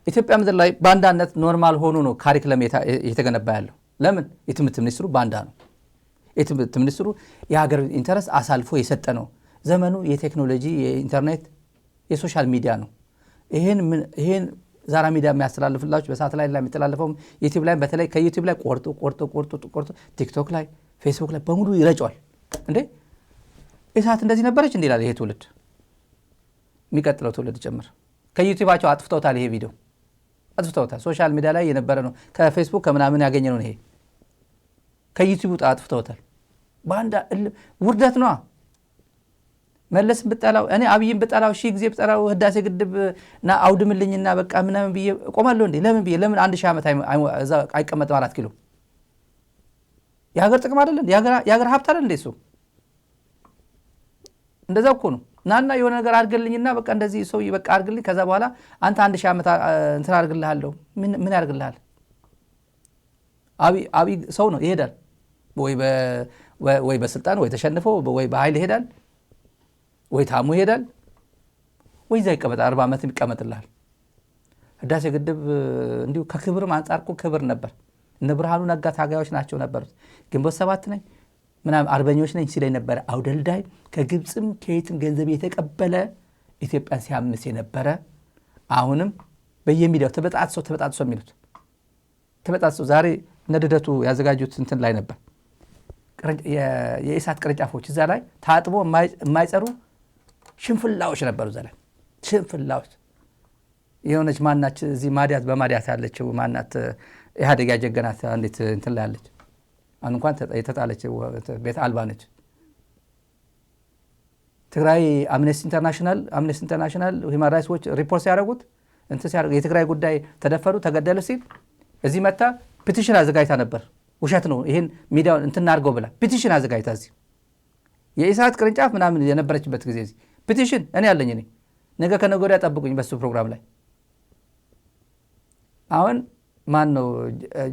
ኢትዮጵያ ምድር ላይ ባንዳነት ኖርማል ሆኖ ነው ካሪክለም እየተገነባ ያለው። ለምን? የትምህርት ሚኒስትሩ ባንዳ ነው። የትምህርት ሚኒስትሩ የሀገር ኢንተረስት አሳልፎ የሰጠ ነው። ዘመኑ የቴክኖሎጂ የኢንተርኔት የሶሻል ሚዲያ ነው። ይሄን ዛራ ሚዲያ የሚያስተላልፍላችሁ በሳተላይት ላይ የሚተላለፈው ዩቲዩብ ላይ በተለይ ከዩቲዩብ ላይ ቆርጦ ቲክቶክ ላይ ፌስቡክ ላይ በሙሉ ይረጫዋል። እንዴ ኢሳት እንደዚህ ነበረች እንዴ ይላል ይሄ ትውልድ፣ የሚቀጥለው ትውልድ ጭምር። ከዩቲዩባቸው አጥፍተውታል፣ ይሄ ቪዲዮ አጥፍተውታል። ሶሻል ሚዲያ ላይ የነበረ ነው፣ ከፌስቡክ ከምናምን ያገኘ ነው። ይሄ ከዩቲዩብ አጥፍተውታል። ባንዳ ውርደት ነው። መለስን ብጠላው እኔ አብይን ብጠላው ሺህ ጊዜ ብጠላው ህዳሴ ግድብና አውድምልኝና በቃ ምናምን ብዬ እቆማለሁ እንዴ? ለምን ብዬ ለምን 1000 ዓመት እዛ አይቀመጥም? 4 ኪሎ የሀገር ጥቅም አይደለም? የሀገር ሀብት አይደል እንዴ? እሱ እንደዛ እኮ ነው። ናና የሆነ ነገር አድርግልኝና በቃ እንደዚህ ሰው በቃ አድርግልኝ፣ ከዛ በኋላ አንተ 1000 ዓመት እንትን አድርግልሃለሁ። ምን ያድርግልሃል? አብይ ሰው ነው፣ ይሄዳል። ወይ በስልጣን ወይ ተሸንፎ ወይ በኃይል ይሄዳል፣ ወይ ታሙ ይሄዳል፣ ወይ እዛ ይቀመጣል። 40 ዓመት ይቀመጥልሃል። ህዳሴ ግድብ እንዲሁ ከክብርም አንጻር እኮ ክብር ነበር። እነ ብርሃኑ ነጋ ታጋዮች ናቸው ነበሩት። ግንቦት 7 ነኝ ምናምን አርበኞች ነኝ ሲለኝ ነበረ። አውደልዳይ ከግብፅም ከየትም ገንዘብ የተቀበለ ኢትዮጵያን ሲያምስ የነበረ አሁንም በየሚዲያው ተበጣጥሶ የሚሉት ተበጣጥሶ ዛሬ እነ ልደቱ ያዘጋጁት እንትን ላይ ነበር የኢሳት ቅርንጫፎች እዛ ላይ ታጥቦ የማይጸሩ ሽንፍላዎች ነበሩ። እዛ ላይ ሽንፍላዎች የሆነች ማናች እዚህ ማዲያት በማዲያት ያለችው ማናት ኢህአዴግ ያጀገናት አንዲት እንትን ላይ ያለች እንኳን የተጣለች ቤት አልባ ነች። ትግራይ አምነስቲ ኢንተርናሽናል ሂውማን ራይትስ ዎች ሪፖርት ሲያደርጉት የትግራይ ጉዳይ ተደፈሩ ተገደሉ ሲል እዚህ መታ ፒቲሽን አዘጋጅታ ነበር። ውሸት ነው ይሄን ሚዲያውን እንትን አድርገው ብላ ፒቲሽን አዘጋጅታ እዚህ የኢሳት ቅርንጫፍ ምናምን የነበረችበት ጊዜ እዚህ ፒቲሽን እኔ ያለኝ ነገ ከነገ ወዲያ ጠብቁኝ በሱ ፕሮግራም ላይ። አሁን ማን ነው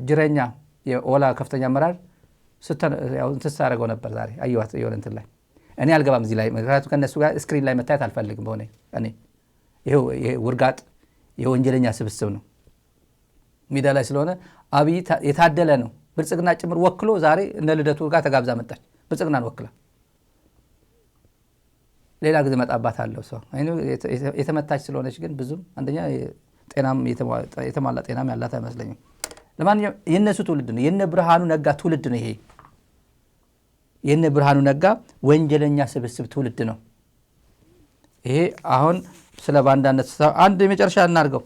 ጅረኛ የኦላ ከፍተኛ አመራር ስታደርገው ነበር። ዛሬ አየኋት የሆነ እንትን ላይ እኔ አልገባም እዚህ ላይ ምክንያቱም ከእነሱ ጋር ስክሪን ላይ መታየት አልፈልግም። በሆነ ይሄ ውርጋጥ የወንጀለኛ ስብስብ ነው ሚዲያ ላይ ስለሆነ አብይ የታደለ ነው። ብልጽግና ጭምር ወክሎ ዛሬ እነ ልደቱ ጋር ተጋብዛ መጣች። ብልጽግናን ወክላ ሌላ ጊዜ መጣባት አለው ሰው የተመታች ስለሆነች ግን ብዙም አንደኛ ጤናም የተሟላ ጤናም ያላት አይመስለኝም። ለማንኛውም የነሱ ትውልድ ነው፣ የነ ብርሃኑ ነጋ ትውልድ ነው። ይሄ የነ ብርሃኑ ነጋ ወንጀለኛ ስብስብ ትውልድ ነው። ይሄ አሁን ስለ ባንዳነት አንድ የመጨረሻ እናድርገው።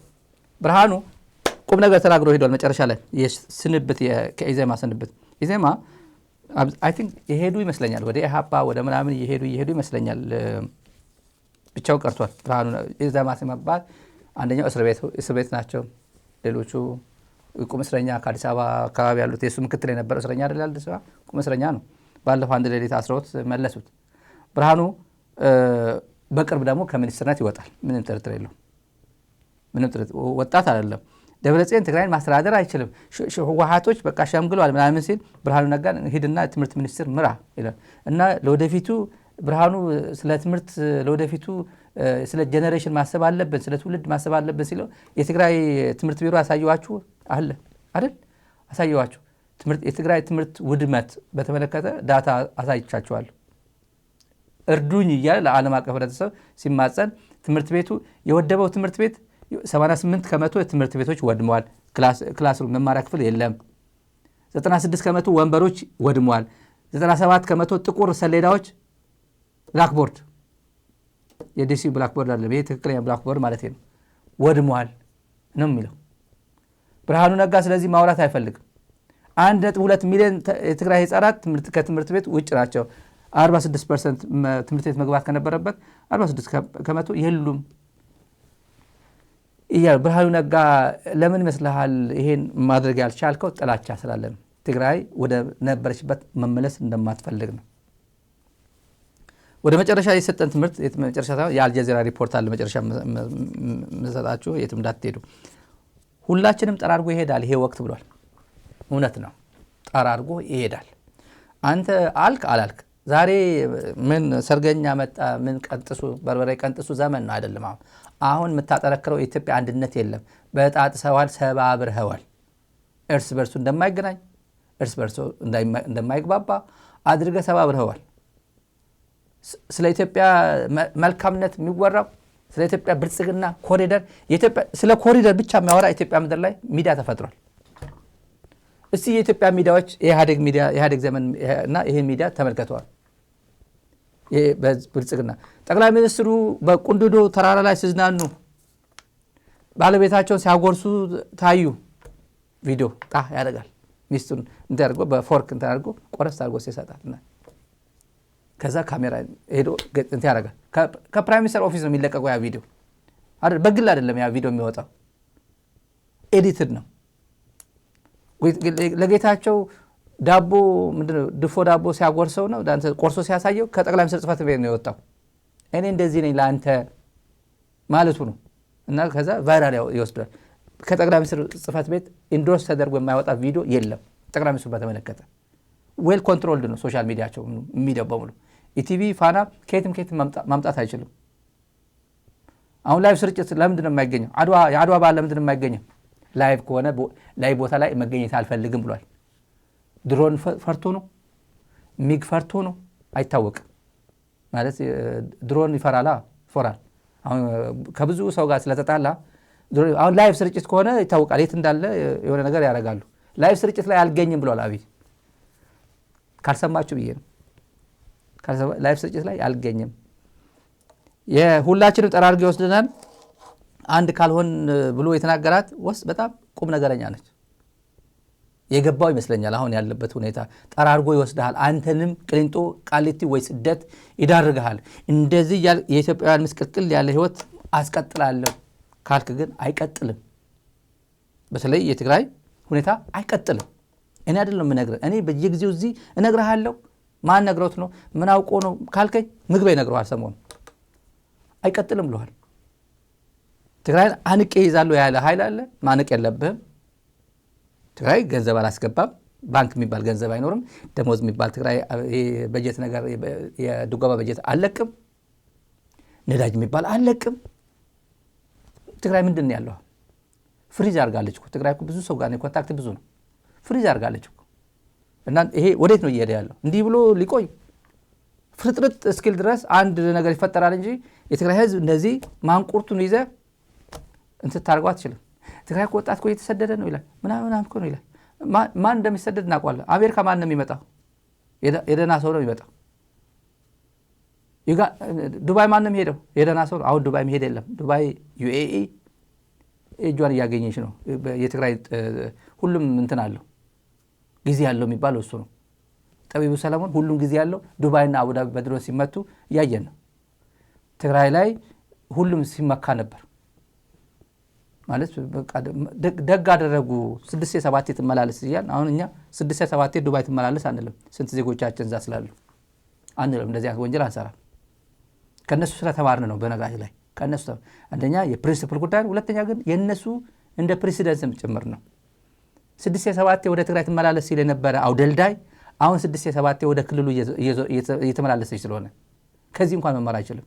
ብርሃኑ ቁም ነገር ተናግሮ ሄዷል። መጨረሻ ላይ የስንብት ከኢዜማ ስንብት ኢዜማ አይ ቲንክ የሄዱ ይመስለኛል ወደ ኢሃፓ ወደ ምናምን የሄዱ ይመስለኛል። ብቻው ቀርቷል። ብርሃኑ ኢዜማ ሲመባል አንደኛው እስር ቤት ናቸው። ሌሎቹ ቁም እስረኛ ከአዲስ አበባ አካባቢ ያሉት የሱ ምክትል የነበረው እስረኛ አይደል? አዲስ አበባ ቁም እስረኛ ነው። ባለፈው አንድ ሌሊት አስረውት መለሱት። ብርሃኑ በቅርብ ደግሞ ከሚኒስትርነት ይወጣል። ምንም ጥርጥር የለውም። ምንም ጥርጥር ወጣት አይደለም። ደብረጽዮን ትግራይን ማስተዳደር አይችልም፣ ህወሓቶች በቃ ሸምግለዋል ምናምን ሲል ብርሃኑ ነጋን ሂድና ትምህርት ሚኒስትር ምራ ይላል እና ለወደፊቱ ብርሃኑ ስለ ትምህርት ለወደፊቱ ስለ ጄኔሬሽን ማሰብ አለብን፣ ስለ ትውልድ ማሰብ አለብን ሲለው የትግራይ ትምህርት ቢሮ አሳየዋችሁ አለ አይደል? አሳየዋችሁ የትግራይ ትምህርት ውድመት በተመለከተ ዳታ አሳይቻችኋለሁ እርዱኝ እያለ ለዓለም አቀፍ ህብረተሰብ ሲማጸን ትምህርት ቤቱ የወደበው ትምህርት ቤት 88% የትምህርት ቤቶች ወድመዋል። ክላስሩም መማሪያ ክፍል የለም። 96% ወንበሮች ወድመዋል። 97% ጥቁር ሰሌዳዎች ብላክቦርድ የዲሲ ብላክቦርድ አለ ይሄ ትክክለኛ ብላክቦርድ ማለት ነው ወድመዋል ነው የሚለው ብርሃኑ ነጋ። ስለዚህ ማውራት አይፈልግም። 1.2 ሚሊዮን የትግራይ ህፃናት ከትምህርት ቤት ውጭ ናቸው። 46% ትምህርት ቤት መግባት ከነበረበት 46% የሉም እያሉ ብርሃኑ ነጋ ለምን ይመስልሃል ይሄን ማድረግ ያልቻልከው? ጥላቻ ስላለ ነው። ትግራይ ወደ ነበረችበት መመለስ እንደማትፈልግ ነው። ወደ መጨረሻ የሰጠን ትምህርት መጨረሻ የአልጀዚራ ሪፖርት አለ መጨረሻ መሰጣችሁ የትም እንዳትሄዱ። ሁላችንም ጠራርጎ ይሄዳል ይሄ ወቅት ብሏል። እውነት ነው፣ ጠራርጎ ይሄዳል። አንተ አልክ አላልክ ዛሬ ምን ሰርገኛ መጣ ምን ቀንጥሱ በርበሬ ቀንጥሱ ዘመን ነው አይደለም። አሁን የምታጠረክረው የኢትዮጵያ አንድነት የለም። በጣጥሰዋል፣ ሰባብረዋል። እርስ በርሱ እንደማይገናኝ እርስ በርሱ እንደማይግባባ አድርገህ ሰባብረዋል። ስለ ኢትዮጵያ መልካምነት የሚወራው ስለ ኢትዮጵያ ብልጽግና ኮሪደር ስለ ኮሪደር ብቻ የሚያወራ ኢትዮጵያ ምድር ላይ ሚዲያ ተፈጥሯል። እስቲ የኢትዮጵያ ሚዲያዎች የኢህአዴግ ዘመን እና ይሄን ሚዲያ ተመልከተዋል። ብልጽግና ጠቅላይ ሚኒስትሩ በቁንድዶ ተራራ ላይ ሲዝናኑ ባለቤታቸውን ሲያጎርሱ ታዩ። ቪዲዮ ያደርጋል። ሚስቱን እንታርጎ በፎርክ እንታርጎ ቆረስ አድርጎ ሲሰጣልና ከዛ ካሜራ ሄዶ እንት ያደርጋል። ከፕራይም ሚኒስተር ኦፊስ ነው የሚለቀቀው ያ ቪዲዮ አይደል? በግል አይደለም ያ ቪዲዮ የሚወጣው፣ ኤዲትድ ነው። ለጌታቸው ዳቦ ምንድነው ድፎ ዳቦ ሲያጎርሰው ነው ዳንተ ቆርሶ ሲያሳየው ከጠቅላይ ሚኒስትር ጽሕፈት ቤት ነው የወጣው። እኔ እንደዚህ ነኝ ለአንተ ማለቱ ነው። እና ከዛ ቫይራል ይወስዳል። ከጠቅላይ ሚኒስትር ጽሕፈት ቤት ኢንዶርስ ተደርጎ የማይወጣ ቪዲዮ የለም። ጠቅላይ ሚኒስትሩ በተመለከተ ዌል ኮንትሮልድ ነው ሶሻል ሚዲያቸው የሚዲያው በሙሉ። ኢቲቪ ፋና ከየትም ማምጣት አይችልም። አሁን ላይቭ ስርጭት ለምንድን ነው የማይገኘው? የአድዋ በዓል ለምንድን ነው የማይገኘው? ላይቭ ከሆነ ላይ ቦታ ላይ መገኘት አልፈልግም ብሏል። ድሮን ፈርቶ ነው? ሚግ ፈርቶ ነው? አይታወቅም። ማለት ድሮን ይፈራል። አሁን ከብዙ ሰው ጋር ስለተጣላ አሁን ላይቭ ስርጭት ከሆነ ይታወቃል፣ የት እንዳለ የሆነ ነገር ያደርጋሉ። ላይቭ ስርጭት ላይ አልገኝም ብሏል አብይ። ካልሰማችሁ ብዬ ነው። ላይቭ ስርጭት ላይ አልገኝም። የሁላችንም ጠራርገ ይወስደናል። አንድ ካልሆን ብሎ የተናገራት በጣም ቁም ነገረኛ ነች። የገባው ይመስለኛል አሁን ያለበት ሁኔታ። ጠራርጎ ይወስድሃል፣ አንተንም ቅሊንጦ ቃሊቲ ወይ ስደት ይዳርግሃል። እንደዚህ የኢትዮጵያውያን ምስቅልቅል ያለ ህይወት አስቀጥላለሁ ካልክ ግን አይቀጥልም። በተለይ የትግራይ ሁኔታ አይቀጥልም። እኔ አይደለም የምነግርህ፣ እኔ በየጊዜው እዚህ እነግርሃለሁ። ማን ነግሮት ነው? ምን አውቆ ነው ካልከኝ ምግቤ ይነግረዋል። ሰሞኑን አይቀጥልም ብለዋል። ትግራይን አንቄ ይዛለሁ ያለ ኃይል አለ። ማነቅ የለብህም። ትግራይ ገንዘብ አላስገባም። ባንክ የሚባል ገንዘብ አይኖርም። ደሞዝ የሚባል ትግራይ በጀት ነገር የድጎማ በጀት አለቅም። ነዳጅ የሚባል አለቅም። ትግራይ ምንድን ነው ያለው? ፍሪዝ አድርጋለች እኮ ትግራይ። ብዙ ሰው ጋር ኮንታክት ብዙ ነው። ፍሪዝ አድርጋለች እኮ። እና ይሄ ወዴት ነው እየሄደ ያለው? እንዲህ ብሎ ሊቆይ ፍርጥርጥ እስኪል ድረስ አንድ ነገር ይፈጠራል እንጂ የትግራይ ህዝብ እንደዚህ ማንቁርቱን ይዘ እንትታርገው አትችልም። ትግራይ እኮ ወጣት እኮ እየተሰደደ ነው ይላል፣ ምናምን እኮ ነው ይላል። ማን እንደሚሰደድ እናውቃለን። አሜሪካ ማን ነው የሚመጣው? የደህና ሰው ነው የሚመጣው። ዱባይ ማን ነው የሚሄደው? የደህና ሰው ነው። አሁን ዱባይ መሄድ የለም። ዱባይ ዩኤኢ እጇን እያገኘች ነው። የትግራይ ሁሉም እንትን አለው ጊዜ ያለው የሚባለው እሱ ነው። ጠቢቡ ሰለሞን ሁሉም ጊዜ ያለው ዱባይና አቡዳቢ በድሮ ሲመቱ እያየን ነው። ትግራይ ላይ ሁሉም ሲመካ ነበር ማለት ደግ አደረጉ። 6-7 ትመላለስ እያልን አሁን እኛ 6-7 ዱባይ ትመላለስ አንልም። ስንት ዜጎቻችን እዛ ስላሉ አንልም። እንደዚህ ወንጀል አንሰራም። ከነሱ ስለተማርን ነው። በነጋሽ ላይ ከነሱ አንደኛ የፕሪንሲፕል ጉዳይ ነው። ሁለተኛ ግን የነሱ እንደ ፕሬሲደንትም ጭምር ነው። 6-7 ወደ ትግራይ ትመላለስ ሲል የነበረ አውደልዳይ አሁን 6-7 ወደ ክልሉ እየተመላለሰች ስለሆነ ከዚህ እንኳን መማር አይችልም።